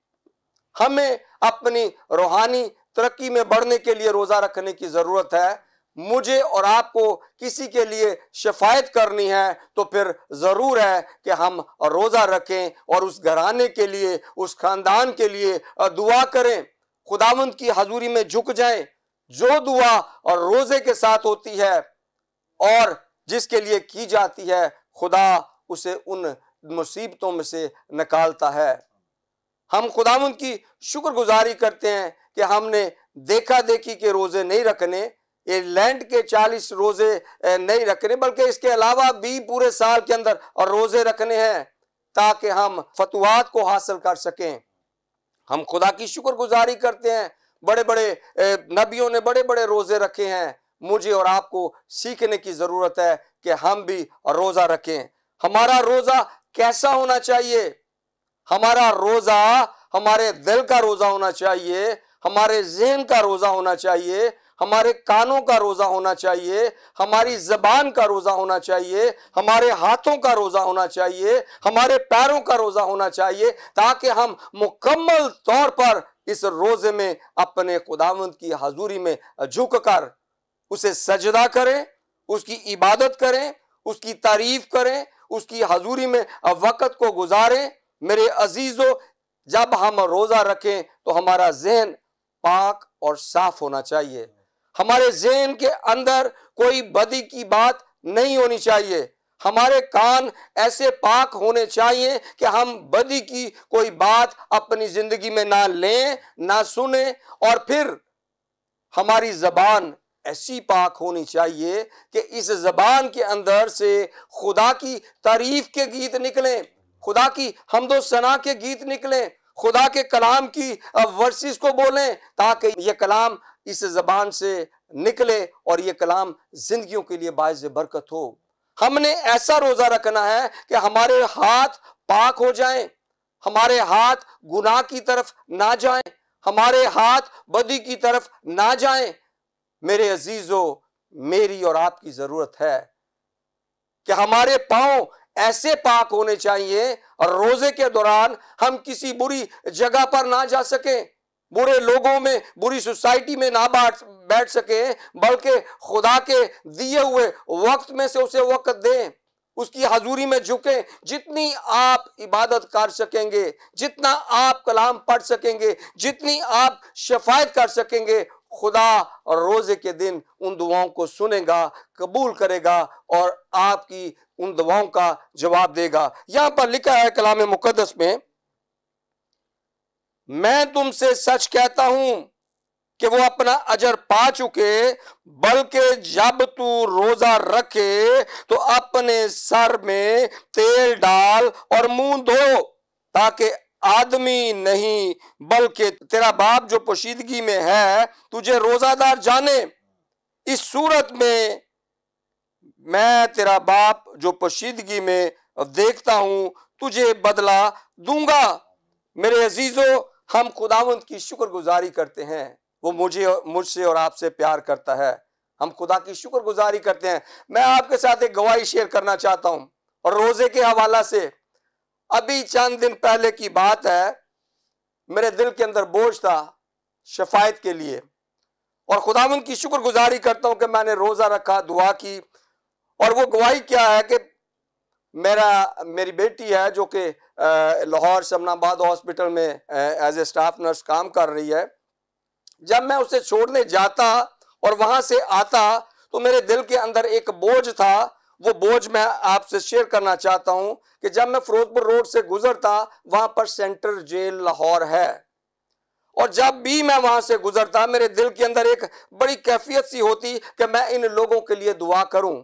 हमें अपनी रूहानी तरक्की में बढ़ने के लिए रोजा रखने की जरूरत है। मुझे और आपको किसी के लिए शफायत करनी है तो फिर जरूर है कि हम रोजा रखें और उस घराने के लिए, उस खानदान के लिए दुआ करें, खुदावंद की हजूरी में झुक जाएं। जो दुआ और रोजे के साथ होती है और जिसके लिए की जाती है, खुदा उसे उन मुसीबतों में से निकालता है। हम खुदावंद की शुक्रगुजारी करते हैं कि हमने देखा देखी के रोजे नहीं रखने, ये लैंड के 40 रोजे नहीं रखने, बल्कि इसके अलावा भी पूरे साल के अंदर और रोजे रखने हैं ताकि हम फतवात को हासिल कर सकें। हम खुदा की शुक्रगुजारी करते हैं, बड़े बड़े नबियों ने बड़े बड़े रोजे रखे हैं। मुझे और आपको सीखने की जरूरत है कि हम भी रोजा रखें। हमारा रोजा कैसा होना चाहिए? हमारा रोजा हमारे दिल का रोजा होना चाहिए, हमारे ज़हन का रोजा होना चाहिए, हमारे कानों का रोजा होना चाहिए, हमारी जबान का रोजा होना चाहिए, हमारे हाथों का रोजा होना चाहिए, हमारे पैरों का रोजा होना चाहिए, ताकि हम मुकम्मल तौर पर इस रोजे में अपने खुदावंद की हजूरी में झुककर उसे सजदा करें, उसकी इबादत करें, उसकी तारीफ करें, उसकी हजूरी में वक़्त को गुजारें। मेरे अजीजों, जब हम रोजा रखें तो हमारा ज़हन पाक और साफ होना चाहिए। हमारे ज़हन के अंदर कोई बदी की बात नहीं होनी चाहिए। हमारे कान ऐसे पाक होने चाहिए कि हम बदी की कोई बात अपनी जिंदगी में ना लें, ना सुने। और फिर हमारी जबान ऐसी पाक होनी चाहिए कि इस जबान के अंदर से खुदा की तारीफ के गीत निकलें, खुदा की हम्दो सना के गीत निकलें, खुदा के कलाम की वर्सिस को बोलें, ताकि ये कलाम इस जबान से निकले और ये कलाम जिंदगियों के लिए बाइज़ बरकत हो। हमने ऐसा रोजा रखना है कि हमारे हाथ पाक हो जाएं, हमारे हाथ गुनाह की तरफ ना जाएं, हमारे हाथ बदी की तरफ ना जाएं। मेरे अजीजों, मेरी और आपकी जरूरत है कि हमारे पांव ऐसे पाक होने चाहिए और रोजे के दौरान हम किसी बुरी जगह पर ना जा सके, बुरे लोगों में, बुरी सोसाइटी में ना बैठ सके, बल्कि खुदा के दिए हुए वक्त में से उसे वक्त दें, उसकी हजूरी में झुकें। जितनी आप इबादत कर सकेंगे, जितना आप कलाम पढ़ सकेंगे, जितनी आप शफायत कर सकेंगे, खुदा और रोजे के दिन उन दुआओं को सुनेगा, कबूल करेगा और आपकी उन दुआओं का जवाब देगा। यहां पर लिखा है कलाम मुकद्दस में, मैं तुमसे सच कहता हूं कि वो अपना अजर पा चुके, बल्कि जब तू रोजा रखे तो अपने सर में तेल डाल और मुंह धो, ताकि आदमी नहीं बल्कि तेरा बाप जो पोशीदगी में है तुझे रोजादार जाने। इस सूरत में मैं तेरा बाप जो पोशीदगी में देखता हूं तुझे बदला दूंगा। मेरे अजीजों, हम खुदावंद की शुक्रगुजारी करते हैं, वो मुझसे और आपसे प्यार करता है, हम खुदा की शुक्रगुजारी करते हैं। मैं आपके साथ एक गवाही शेयर करना चाहता हूं और रोजे के हवाला से। अभी चंद दिन पहले की बात है, मेरे दिल के अंदर बोझ था शफायत के लिए और खुदावंद की शुक्रगुजारी करता हूं कि मैंने रोजा रखा, दुआ की। और वो गवाही क्या है कि मेरी बेटी है जो कि लाहौर शमनाबाद हॉस्पिटल में एज ए स्टाफ नर्स काम कर रही है। जब मैं उसे छोड़ने जाता और वहां से आता तो मेरे दिल के अंदर एक बोझ था। वो बोझ मैं आपसे शेयर करना चाहता हूं कि जब मैं फिरोजपुर रोड से गुजरता, वहां पर सेंट्रल जेल लाहौर है, और जब भी मैं वहां से गुजरता मेरे दिल के अंदर एक बड़ी कैफियत सी होती कि मैं इन लोगों के लिए दुआ करूं,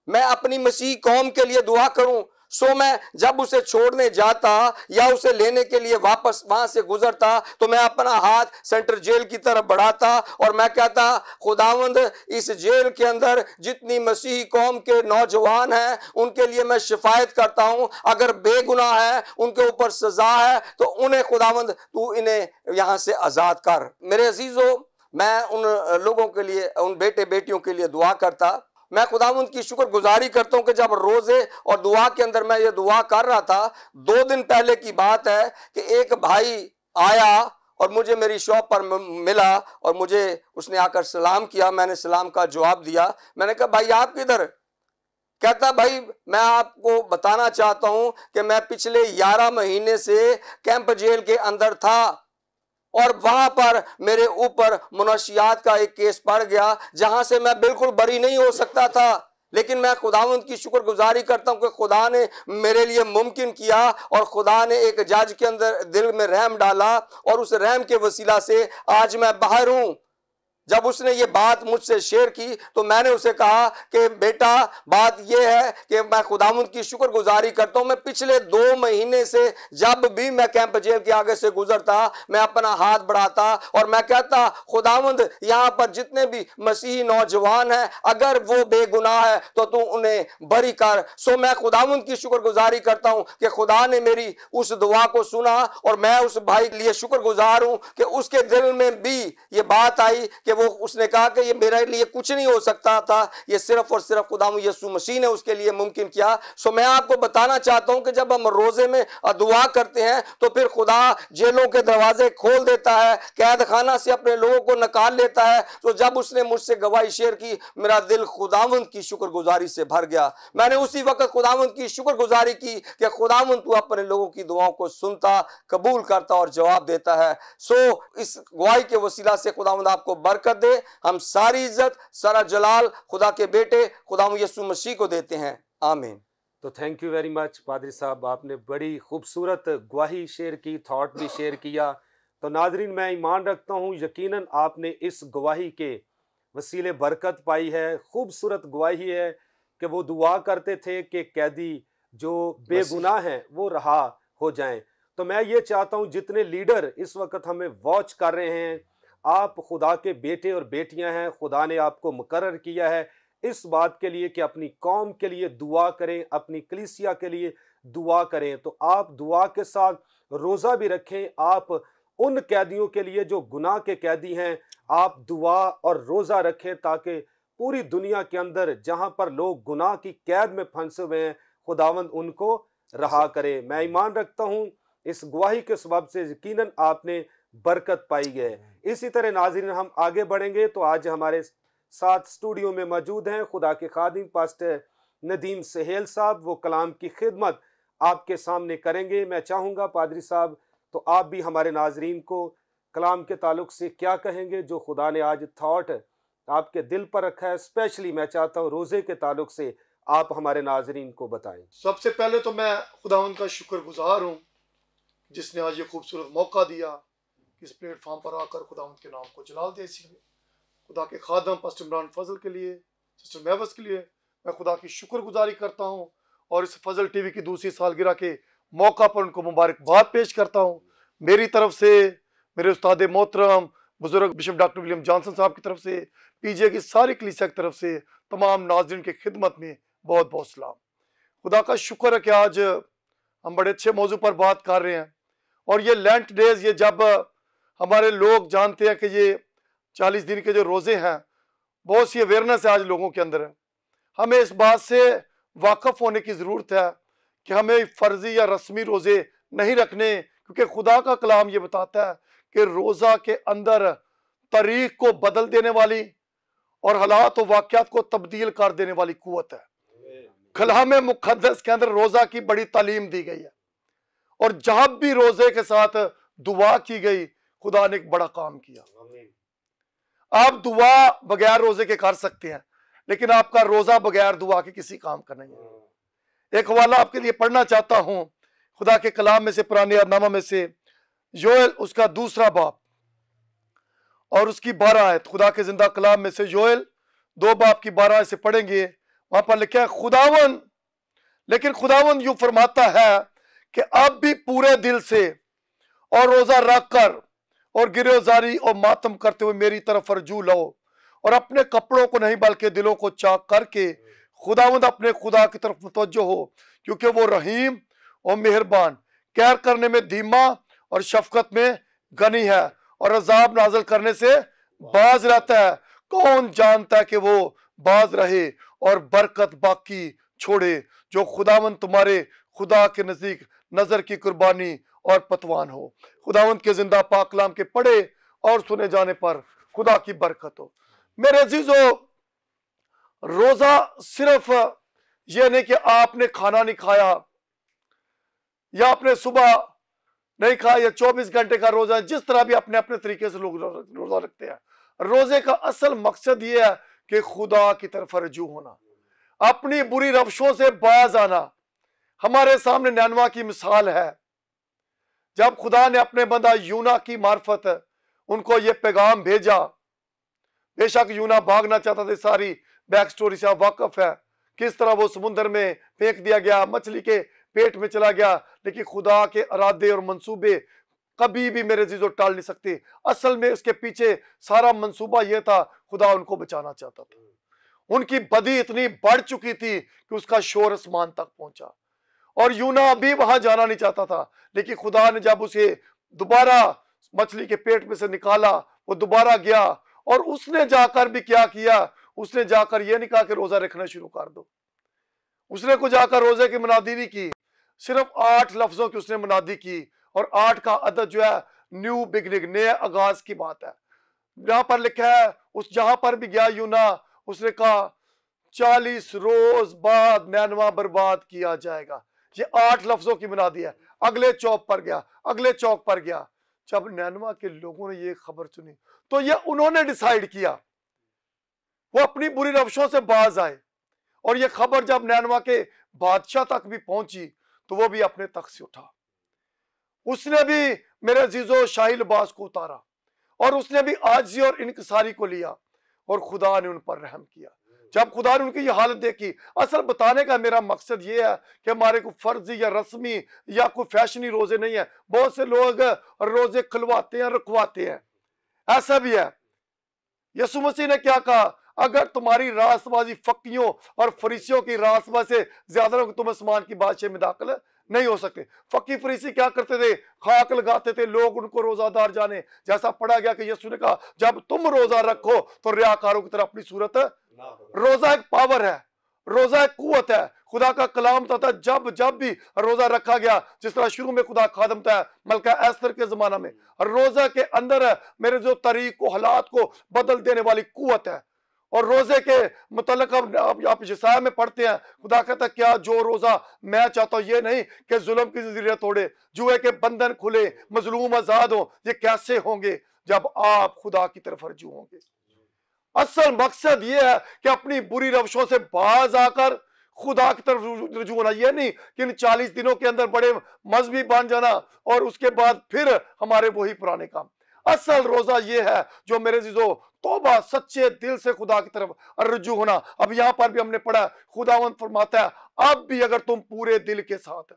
मैं अपनी मसीह कौम के लिए दुआ करूं। सो मैं जब उसे छोड़ने जाता या उसे लेने के लिए वापस वहां से गुजरता तो मैं अपना हाथ सेंट्रल जेल की तरफ बढ़ाता और मैं कहता, खुदावंद इस जेल के अंदर जितनी मसीही कौम के नौजवान हैं उनके लिए मैं शिफायत करता हूं। अगर बेगुनाह है, उनके ऊपर सजा है, तो उन्हें खुदावंद तू इन्हें यहां से आजाद कर। मेरे अजीजों, मैं उन लोगों के लिए, उन बेटे बेटियों के लिए दुआ करता। मैं खुदावंद की शुक्रगुजारी करता हूं कि जब रोजे और दुआ के अंदर मैं ये दुआ कर रहा था, 2 दिन पहले की बात है कि एक भाई आया और मुझे मेरी शॉप पर मिला और मुझे उसने आकर सलाम किया। मैंने सलाम का जवाब दिया। मैंने कहा, भाई आप किधर? कहता, भाई मैं आपको बताना चाहता हूं कि मैं पिछले 11 महीने से कैंप जेल के अंदर था और वहां पर मेरे ऊपर मुनशियात का एक केस पड़ गया जहां से मैं बिल्कुल बरी नहीं हो सकता था। लेकिन मैं खुदावंद की शुक्रगुजारी करता हूं कि खुदा ने मेरे लिए मुमकिन किया और खुदा ने एक जज के अंदर दिल में रहम डाला और उस रहम के वसीला से आज मैं बाहर हूं। जब उसने ये बात मुझसे शेयर की तो मैंने उसे कहा कि बेटा बात ये है कि मैं खुदावंद की शुक्रगुजारी करता हूं। मैं पिछले 2 महीने से जब भी मैं कैंप जेल के आगे से गुजरता मैं अपना हाथ बढ़ाता और मैं कहता खुदावंद यहां पर जितने भी मसीही नौजवान हैं अगर वो बेगुनाह है तो तू उन्हें बरी कर। सो मैं खुदावंद की शुक्रगुजारी करता हूं कि खुदा ने मेरी उस दुआ को सुना और मैं उस भाई के लिए शुक्रगुजार हूं कि उसके दिल में भी ये बात आई कि वो उसने कहा कि ये मेरे लिए कुछ नहीं हो सकता था, ये सिर्फ और सिर्फ खुदावंद यीशु मसीह ने उसके लिए मुमकिन किया। सो मैं आपको बताना चाहता हूं कि जब हम रोजे में दुआ करते हैं तो फिर खुदा जेलों के दरवाजे खोल देता है, कैद खाना से अपने लोगों को निकाल लेता है। तो जब उसने मुझसे गवाही शेयर की मेरा दिल खुदावंद की शुक्रगुजारी से भर गया। मैंने उसी वक्त खुदावंद की शुक्रगुजारी की कि खुदावंद तू अपने लोगों की दुआओं को सुनता, कबूल करता और जवाब देता है। सो इस गवाही के वसीला से खुदावंद आपको बरकत दे। हम सारी इज्जत सारा जलाल खुदा के बेटे खुदावंद यीशु मसीह को देते हैं, आमीन। तो थैंक यू वेरी मच पादरी साहब, आपने बड़ी खूबसूरत गवाही शेयर की, थॉट भी शेयर किया। तो नाजरीन मैं ईमान रखता हूँ यकीनन आपने इस गवाही के वसीले बरकत पाई है। खूबसूरत गवाही है कि वो दुआ करते थे कि कैदी जो बेगुनाह हैं वो रहा हो जाएं। तो मैं ये चाहता हूँ जितने लीडर इस वक्त हमें वॉच कर रहे हैं, आप खुदा के बेटे और बेटियां हैं, खुदा ने आपको मुकर्रर किया है इस बात के लिए कि अपनी कौम के लिए दुआ करें, अपनी कलीसिया के लिए दुआ करें। तो आप दुआ के साथ रोज़ा भी रखें। आप उन कैदियों के लिए जो गुनाह के कैदी हैं आप दुआ और रोज़ा रखें ताकि पूरी दुनिया के अंदर जहां पर लोग गुनाह की कैद में फंसे हुए हैं खुदावंद उनको रहा करे। मैं ईमान रखता हूं इस गवाही के सबब से यकीनन आपने बरकत पाई है। इसी तरह नाज़रीन हम आगे बढ़ेंगे। तो आज हमारे साथ स्टूडियो में मौजूद हैं खुदा के खादिम पास्टर नदीम सहेल साहब, वो कलाम की खिदमत आपके सामने करेंगे। मैं चाहूँगा पादरी साहब तो आप भी हमारे नाजरीन को कलाम के ताल्लुक से क्या कहेंगे जो खुदा ने आज थॉट आपके दिल पर रखा है। स्पेशली मैं चाहता हूँ रोज़े के ताल्लुक से आप हमारे नाजरीन को बताएं। सबसे पहले तो मैं खुदावंद का शुक्रगुजार हूँ जिसने आज ये खूबसूरत मौका दिया इस प्लेटफॉर्म पर आकर खुदावंद के नाम को जलाल दे सके। खुदा के खादम पास्टर इमरान फजल के लिए, सिस्टर महवस के लिए मैं खुदा की शुक्रगुजारी करता हूँ और इस फजल टीवी की दूसरी सालगिरह के मौका पर उनको मुबारकबाद पेश करता हूँ। मेरी तरफ से, मेरे उस्ताद मोहतरम बुजुर्ग बिशप डॉक्टर विलियम जॉनसन साहब की तरफ से, पीजे की सारी कलीसिया की तरफ से तमाम नाज़रीन की खिदमत में बहुत बहुत सलाम। खुदा का शुक्र है कि आज हम बड़े अच्छे मौजू पर बात कर रहे हैं और ये लेंट डेज, ये जब हमारे लोग जानते हैं कि ये 40 दिन के जो रोज़े हैं, बहुत सी अवेयरनेस है आज लोगों के अंदर है। हमें इस बात से वाकफ़ होने की ज़रूरत है कि हमें फ़र्जी या रस्मी रोज़े नहीं रखने, क्योंकि खुदा का कलाम ये बताता है कि रोज़ा के अंदर तारीख को बदल देने वाली और हालात और वाक़यात को तब्दील कर देने वाली कुव्वत है। कलाम मुक़द्दस के अंदर रोज़ा की बड़ी तालीम दी गई है और जब भी रोज़े के साथ दुआ की गई खुदा ने एक बड़ा काम किया। आप दुआ बगैर रोज़े के कर सकते हैं लेकिन आपका रोज़ा बगैर दुआ के किसी काम का नहीं है। एक हवाला आपके लिए पढ़ना चाहता हूं खुदा के कलाम में से, पुराने यादनामा में से, योएल उसका 2 बाब और उसकी 12 आयत। खुदा के जिंदा कलाम में से योएल 2 बाब की 12 आयत से पढ़ेंगे। वहां पर लिखा है खुदावन, लेकिन खुदावन यूं फरमाता है कि अब भी पूरे दिल से और रोजा रख कर और गिरफ्तारी और मातम करते हुए मेरी तरफ रजू लो और अपने कपड़ों को नहीं बल्कि दिलों को चाक करके खुदावंद अपने खुदा की तरफ मुतवज्जो हो, क्योंकि वो रहीम और मेहरबान, कहर करने में धीमा और शफकत में गनी है और अजाब नाजल करने से बाज रहता है। कौन जानता है कि वो बाज रहे और बरकत बाकी छोड़े, जो खुदावंद तुम्हारे खुदा के नजदीक नजर की कुर्बानी और पतवान हो। खुदावंद के जिंदा पाक कलाम के पढ़े और सुने जाने पर खुदा की बरकत हो। मेरे अजीजों, रोजा सिर्फ ये नहीं कि आपने खाना नहीं खाया या आपने सुबह नहीं खाया या 24 घंटे का रोजा, जिस तरह भी अपने अपने तरीके से लोग रोजा रखते हैं। रोजे का असल मकसद ये है कि खुदा की तरफ रजू होना, अपनी बुरी रवशों से बाज आना। हमारे सामने नैनवा की मिसाल है, जब खुदा ने अपने बंदा यूना की मार्फत उनको ये पैगाम भेजा बेशक यूना भागना चाहता था, सारी बैक स्टोरी से आप वाकफ है, किस तरह वो समुद्र में फेंक दिया गया, मछली के पेट में चला गया, लेकिन खुदा के इरादे और मंसूबे कभी भी मेरे जीजो टाल नहीं सकते। असल में उसके पीछे सारा मंसूबा यह था, खुदा उनको बचाना चाहता था। उनकी बदी इतनी बढ़ चुकी थी कि उसका शोर आसमान तक पहुंचा, और यूना भी वहां जाना नहीं चाहता था, लेकिन खुदा ने जब उसे दोबारा मछली के पेट में से निकाला, वो दोबारा गया, और उसने जाकर भी क्या किया, उसने जाकर ये नहीं कहा कि रोजा रखना शुरू कर दो, उसने को जाकर रोजे की मुनादी नहीं की, सिर्फ 8 लफ्जों की उसने मुनादी की, और 8 का अदद जो है न्यू बिगनिंग, नए आगाज की बात है। यहां पर लिखा है, उस जहां पर भी गया यूना, उसने कहा 40 रोज बाद नैनवा बर्बाद किया जाएगा। ये 8 लफ्जों की मुनादी है। अगले चौक पर गया, अगले चौक पर गया। जब नैनवा के लोगों ने ये खबर सुनी तो ये उन्होंने डिसाइड किया, वो अपनी बुरी रविशों से बाज आए, और ये खबर जब नैनवा के बादशाह तक भी पहुंची तो वो भी अपने तख्त से उठा, उसने भी मेरे अजीजों शाही लिबास को उतारा, और उसने भी आजिज़ी और इनकिसारी को लिया, और खुदा ने उन पर रहम किया। जब खुदा ने उनकी ये हालत देखी, असल बताने का मेरा मकसद ये है कि हमारे को फर्जी या रस्मी या कोई फैशनी रोजे नहीं है। बहुत से लोग रोजे खुलवाते हैं, रखवाते हैं, ऐसा भी है। यीशु मसीह ने क्या कहा, अगर तुम्हारी रासबाजी फक्कियों और फरीसियों की रासबाजी से ज्यादा हो, तुम आसमान की बादशाह में दाखिल नहीं हो सकते। फक्की फरीसी क्या करते थे, खाक लगाते थे, लोग उनको रोजादार जाने। जैसा पढ़ा गया कि यीशु ने कहा, जब तुम रोजा रखो तो रियाकारों की तरह अपनी सूरत। रोजा एक पावर है, रोजा एक कुव्वत है। खुदा का कलाम था जब जब भी रोजा रखा गया, जिस तरह शुरू में खुदा खादम था मलका एस्तर के जमाना में, रोजा के अंदर मेरे जो तरीक को, हालात को बदल देने वाली कुव्वत है। और रोजे के मुतल्लिक आप यशाया में पढ़ते हैं, खुदा कहता क्या जो रोजा मैं चाहता हूं, ये नहीं कि जुल्म की जंजीरें तोड़े, जुए के बंधन खुले, मजलूम आजाद हो। ये कैसे होंगे, जब आप खुदा की तरफ रजू होंगे। असल मकसद ये है कि अपनी बुरी रविशों से बाज आकर खुदा की तरफ रजू होना। ये नहीं कि इन 40 दिनों के अंदर बड़े मजहबी बन जाना और उसके बाद फिर हमारे वही पुराने काम। असल रोजा ये है जो मेरे जीजो तौबा, सच्चे दिल से खुदा की तरफ रजू होना। अब यहां पर भी हमने पढ़ा, खुदावंद फरमाता है, अब भी अगर तुम पूरे दिल के साथ,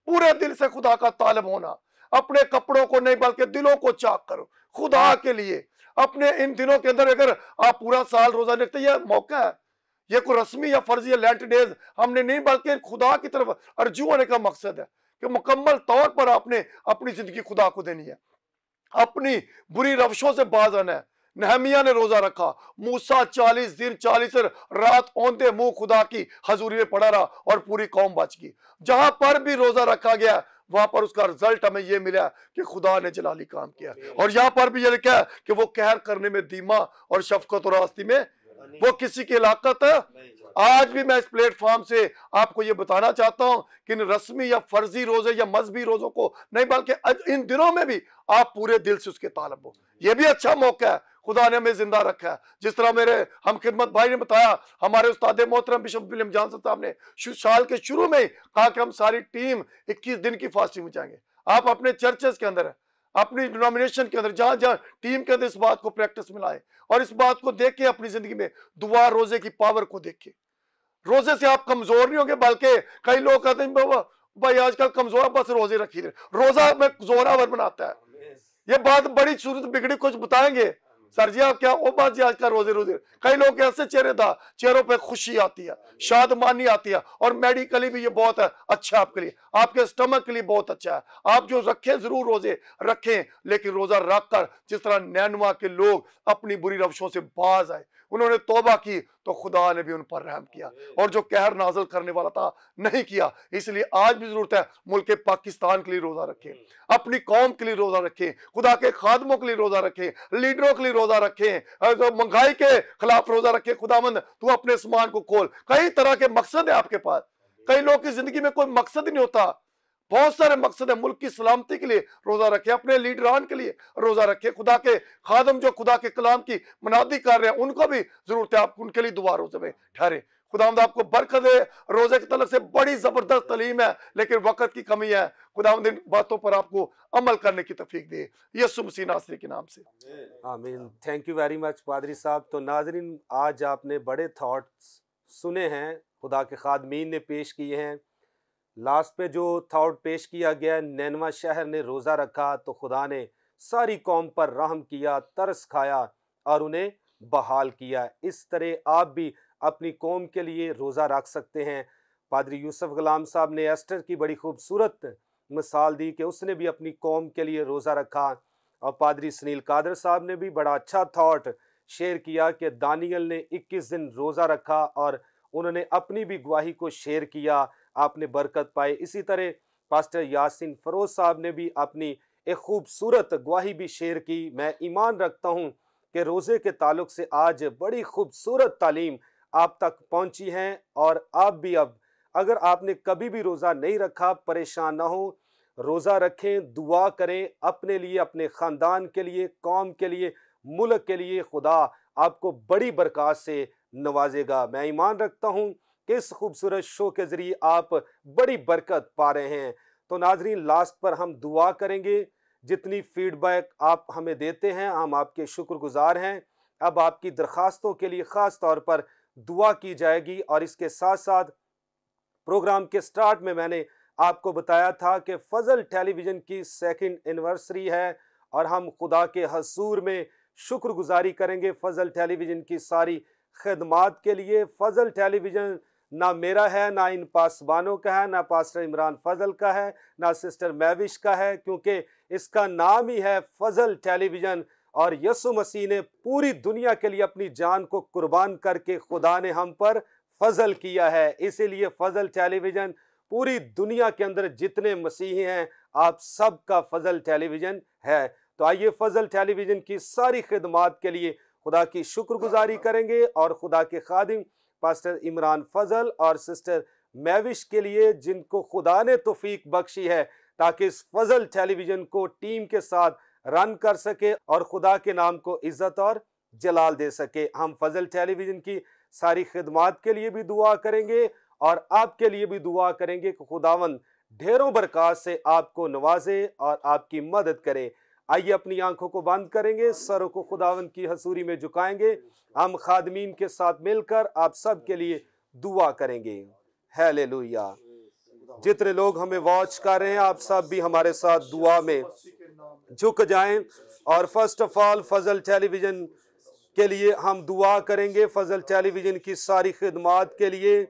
पूरे दिल से खुदा का तालब होना, अपने कपड़ों को नहीं बल्कि दिलों को चाक करो खुदा के लिए। अपने इन दिनों के अंदर अगर आप पूरा साल रोजा रखते, ये मौका है, ये कोई रस्मी या फर्जी या लेंट डेज हमने नहीं, बल्कि खुदा की तरफ रजू होने का मकसद है कि मुकम्मल तौर पर आपने अपनी जिंदगी खुदा को देनी है, अपनी बुरी रविशों से बाज आना है। नहमिया ने रोजा रखा, मूसा 40 दिन 40 रात औंधे मुंह खुदा की हजूरी में पड़ा रहा और पूरी कौम बच गई। जहां पर भी रोजा रखा गया वहां पर उसका रिजल्ट हमें यह मिला कि खुदा ने जलाली काम किया। और यहां पर भी यह लिखा है कि वो कहर करने में धीमा और शफकत और आस्ती में वो किसी की लाकत। आज भी मैं इस प्लेटफॉर्म से आपको ये बताना चाहता हूं कि इन रस्मी या फर्जी रोजे या मजहबी रोजों को नहीं, बल्कि इन दिनों में भी आप पूरे दिल से उसके तालब हो। यह भी अच्छा मौका है, खुदा ने हमें जिंदा रखा है। जिस तरह मेरे हम खिदमत भाई ने बताया, हमारे उस्ताद मोहतरम बिशप विलियम जॉनसन साहब ने साल के शुरू में ही कहा कि हम सारी टीम 21 दिन की फास्टिंग में जाएंगे। आप अपने चर्चेस के अंदर, अपनी डिनोमिनेशन के अंदर, जहां जहां टीम के अंदर इस बात को प्रैक्टिस में लाए और इस बात को देखे अपनी जिंदगी में, दुआ रोजे की पावर को देखे। रोजे से आप कमजोर नहीं होंगे, बल्कि कई लोग कहते हैं भाई आजकल कमजोर बस रोजे रखी रहे, रोजा में जोरावर बनाता है। ये बात बड़ी सूरत बिगड़ी, कुछ बताएंगे सर जी आप क्या वो बात जी आज का रोजे रोजे। कई लोग ऐसे चेहरों पे खुशी आती है, शादमानी आती है, और मेडिकली भी ये बहुत है अच्छा आपके लिए, आपके स्टमक के लिए बहुत अच्छा है। आप जो रखें जरूर रोजे रखें, लेकिन रोजा रख कर जिस तरह नैनवा के लोग अपनी बुरी रविशों से बाज आए, उन्होंने तौबा की तो खुदा ने भी उन पर रहम किया, और जो कहर नाजल करने वाला था नहीं किया। इसलिए आज भी जरूरत है मुल्क पाकिस्तान के लिए रोजा रखें, अपनी कौम के लिए रोजा रखें, खुदा के खादमों के लिए रोजा रखें, लीडरों के लिए रोजा रखें, जो महंगाई के खिलाफ रोजा रखें। खुदावंद तू अपने आसमान को खोल। कई तरह के मकसद है आपके पास, कई लोग की जिंदगी में कोई मकसद ही नहीं होता, बहुत सारे मकसद है। मुल्क की सलामती के लिए रोजा रखे, अपने लीडरान के लिए रोजा रखे, खुदा के खादम जो खुदा के कलाम की मुनादी कर रहे हैं उनको भी जरूरत है आप उनके लिए दुआ रोजे में ठहरे। खुदावंद आपको बरकत दे। रोजे के तलब से बड़ी जबरदस्त तालीम है, लेकिन वक्त की कमी है। खुदावंद इन बातों पर आपको अमल करने की तौफीक दे, यीशु मसीह नासरी के नाम से, आमीन। थैंक यू वेरी मच पादरी साहब। तो नाजरीन, आज आपने बड़े थॉट्स सुने हैं, खुदा के खादमीन ने पेश किए हैं। लास्ट पे जो थॉट पेश किया गया, नैनवा शहर ने रोज़ा रखा तो खुदा ने सारी कौम पर रहम किया, तरस खाया और उन्हें बहाल किया। इस तरह आप भी अपनी कौम के लिए रोज़ा रख सकते हैं। पादरी यूसुफ गुलाम साहब ने एस्टर की बड़ी खूबसूरत मिसाल दी कि उसने भी अपनी कौम के लिए रोज़ा रखा, और पादरी सुनील कादर साहब ने भी बड़ा अच्छा थॉट शेयर किया कि दानियल ने 21 दिन रोज़ा रखा और उन्होंने अपनी भी गवाही को शेयर किया, आपने बरकत पाई। इसी तरह पास्टर यासीन फरोज साहब ने भी अपनी एक खूबसूरत गवाही भी शेयर की। मैं ईमान रखता हूँ कि रोज़े के ताल्लुक से आज बड़ी खूबसूरत तालीम आप तक पहुँची हैं, और आप भी अब अगर आपने कभी भी रोज़ा नहीं रखा, परेशान ना हो, रोज़ा रखें, दुआ करें अपने लिए, अपने ख़ानदान के लिए, कौम के लिए, मुल्क के लिए। खुदा आपको बड़ी बरकत से नवाजेगा। मैं ईमान रखता हूँ कि इस खूबसूरत शो के ज़रिए आप बड़ी बरकत पा रहे हैं। तो नाजरीन, लास्ट पर हम दुआ करेंगे। जितनी फीडबैक आप हमें देते हैं हम आपके शुक्रगुजार हैं। अब आपकी दरख्वास्तों के लिए ख़ास तौर पर दुआ की जाएगी। और इसके साथ साथ प्रोग्राम के स्टार्ट में मैंने आपको बताया था कि फजल टेलीविज़न की 2nd एनिवर्सरी है, और हम खुदा के हजूर में शुक्रगुजारी करेंगे फजल टेलीविज़न की सारी खिदमात के लिए। फजल टेलीविज़न ना मेरा है, ना इन पासबानों का है, ना पास्टर इमरान फजल का है, ना सिस्टर मैविश का है, क्योंकि इसका नाम ही है फजल टेलीविज़न। और यीशु मसीह ने पूरी दुनिया के लिए अपनी जान को कुर्बान करके खुदा ने हम पर फजल किया है। इसीलिए फजल टेलीविज़न पूरी दुनिया के अंदर जितने मसीही हैं, आप सब का फजल टेलीविज़न है। तो आइए फजल टेलीविज़न की सारी खिदमात के लिए खुदा की शुक्रगुजारी करेंगे, और खुदा के खादिम पास्टर इमरान फजल और सिस्टर मैविश के लिए, जिनको खुदा ने तौफीक बख्शी है ताकि इस फजल टेलीविज़न को टीम के साथ रन कर सके और खुदा के नाम को इज्जत और जलाल दे सके। हम फजल टेलीविज़न की सारी खिदमात के लिए भी दुआ करेंगे, और आपके लिए भी दुआ करेंगे कि खुदावन ढेरों बरकत से आपको नवाजे और आपकी मदद करे। आइए अपनी आंखों को बंद करेंगे, सरों को खुदावन की हजूरी में झुकाएंगे। हम खादमीन के साथ मिलकर आप सब के लिए दुआ करेंगे। हालेलुया। जितने लोग हमें वॉच कर रहे हैं, आप सब भी हमारे साथ दुआ में झुक जाएं। और first of all Fazal television के लिए हम दुआ करेंगे, फजल टेलीविज़न की सारी खिदमात के लिए,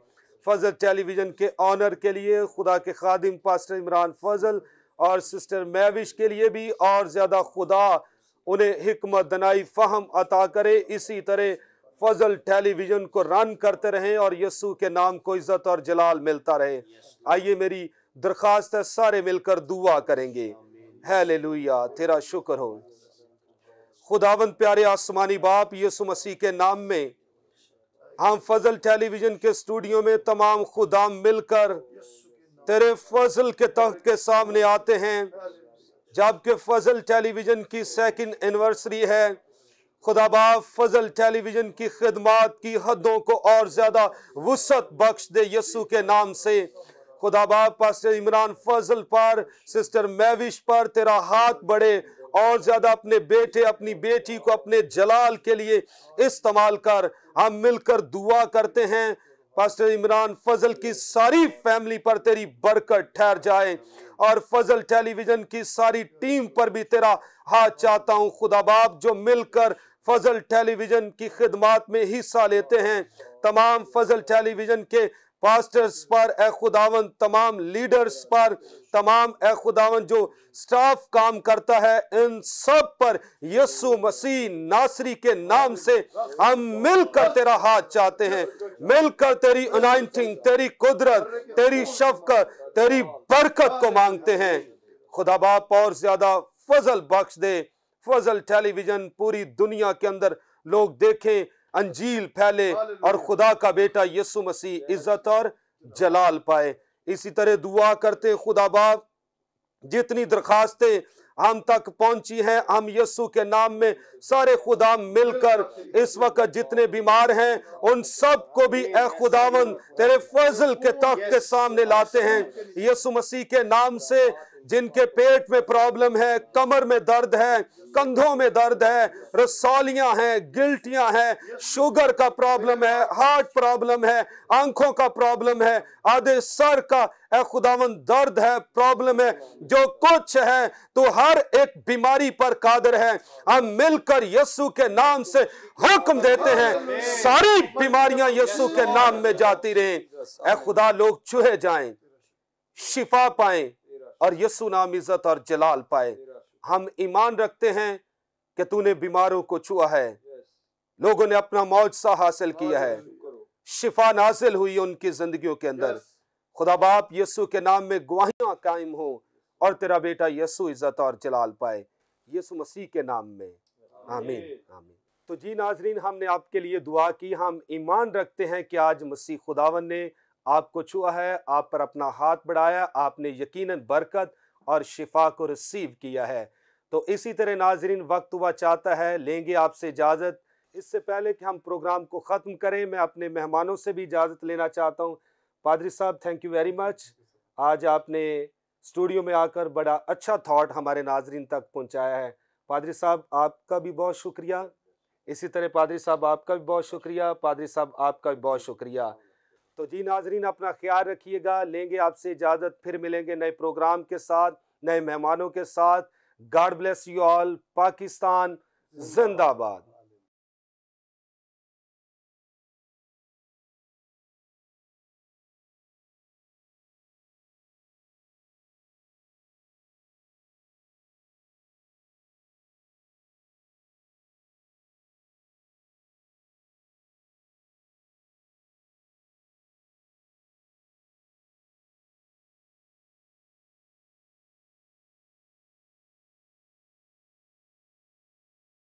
फजल टेलीविज़न के ऑनर के लिए, खुदा के खादिम पास्टर इमरान फजल और सिस्टर मैविश के लिए भी, और ज़्यादा खुदा उन्हें हिकमत दनाई फ़हम अता करे। इसी तरह फजल टेलीविज़न को रन करते रहें और यीशु के नाम को इज़्ज़त और जलाल मिलता रहे। आइए मेरी दरख्वास्त है, सारे मिलकर दुआ करेंगे। हालेलुया, तेरा शुक्र हो खुदावंद प्यारे आसमानी बाप, यीशु मसीह के नाम में हम फजल टेलीविज़न के स्टूडियो में तमाम खुदा मिलकर तेरे फजल के तख्त के सामने आते हैं, जबकि फजल टेलीविज़न की 2nd एनिवर्सरी है। खुदा बाप, फजल टेलीविज़न की खिदमात की हदों को और ज़्यादा वुसअत बख्श दे यीशु के नाम से। खुदा बाप, पास्टर इमरान फजल पर, सिस्टर मैविश पर तेरा हाथ बढ़े, और ज़्यादा अपने बेटे अपनी बेटी को अपने जलाल के लिए इस्तेमाल कर। हम मिलकर दुआ करते हैं पास्टर इमरान फजल की सारी फैमिली पर तेरी बरकत ठहर जाए, और फजल टेलीविज़न की सारी टीम पर भी तेरा हाथ चाहता हूँ खुदा बाप, जो मिलकर फजल टेलीविज़न की खिदमात में हिस्सा लेते हैं। तमाम फजल टेलीविज़न के पास्टर्स पर ए खुदावन, तमाम लीडर्स पर, तमाम ए खुदावन जो स्टाफ काम करता है, इन सब पर यीशु मसीह नासरी के नाम से हम मिलकर तेरा हाथ चाहते हैं, मिलकर तेरी अनाइंटिंग, तेरी कुदरत, तेरी शफकत, तेरी बरकत को मांगते हैं। खुदा बाप, और ज्यादा फजल बख्श दे। फजल टेलीविज़न पूरी दुनिया के अंदर लोग देखें, अंजील फैले, और खुदा का बेटा यीशु मसीह इज्जत और जलाल पाए। इसी तरह दुआ करते खुदा बाप, जितनी दरखास्तें हम तक पहुंची हैं। हम यीशु के नाम में सारे खुदा मिलकर इस वक्त जितने बीमार हैं उन सब को भी ए खुदावन तेरे फजल के तख्त के सामने लाते हैं। यीशु मसीह के नाम से जिनके पेट में प्रॉब्लम है, कमर में दर्द है, कंधों में दर्द है, रसौलियां हैं, गिल्टियां हैं, शुगर का प्रॉब्लम है, हार्ट प्रॉब्लम है, आंखों का प्रॉब्लम है, आधे सर का ए खुदावन दर्द है, प्रॉब्लम है, जो कुछ है तो हर एक बीमारी पर कादिर है। हम मिलकर यीशु के नाम से हुक्म देते हैं सारी बीमारियां यीशु के नाम में जाती रहें। ए खुदा लोग छुए जाएं, शिफा पाएं और यीशु नाम इज्जत और जलाल पाए। हम ईमान रखते हैं कि तूने बीमारों को छुआ है, लोगों ने अपना मौजसा हासिल किया है, शिफा नाजिल हुई उनकी जिंदगियों के अंदर। खुदा बाप यीशु के नाम में गवाहियां कायम हो और तेरा बेटा यीशु इज्जत और जलाल पाए, यीशु मसीह के नाम में, आमीन आमीन। तो जी नाजरीन, हमने आपके लिए दुआ की। हम ईमान रखते हैं कि आज मसीह खुदावन ने आपको छुआ है, आप पर अपना हाथ बढ़ाया, आपने यकीनन बरकत और शिफा को रिसीव किया है। तो इसी तरह नाजरीन, वक्त हुआ चाहता है, लेंगे आपसे इजाज़त। इससे पहले कि हम प्रोग्राम को ख़त्म करें, मैं अपने मेहमानों से भी इजाज़त लेना चाहता हूँ। पादरी साहब, थैंक यू वेरी मच। आज आपने स्टूडियो में आकर बड़ा अच्छा थॉट हमारे नाजरीन तक पहुँचाया है। पादरी साहब आपका भी बहुत शुक्रिया। इसी तरह पादरी साहब आपका भी बहुत शुक्रिया। पादरी साहब आपका भी बहुत शुक्रिया। तो जी नाजरीन, अपना ख्याल रखिएगा। लेंगे आपसे इजाज़त, फिर मिलेंगे नए प्रोग्राम के साथ, नए मेहमानों के साथ। God bless you all. Pakistan जिंदाबाद।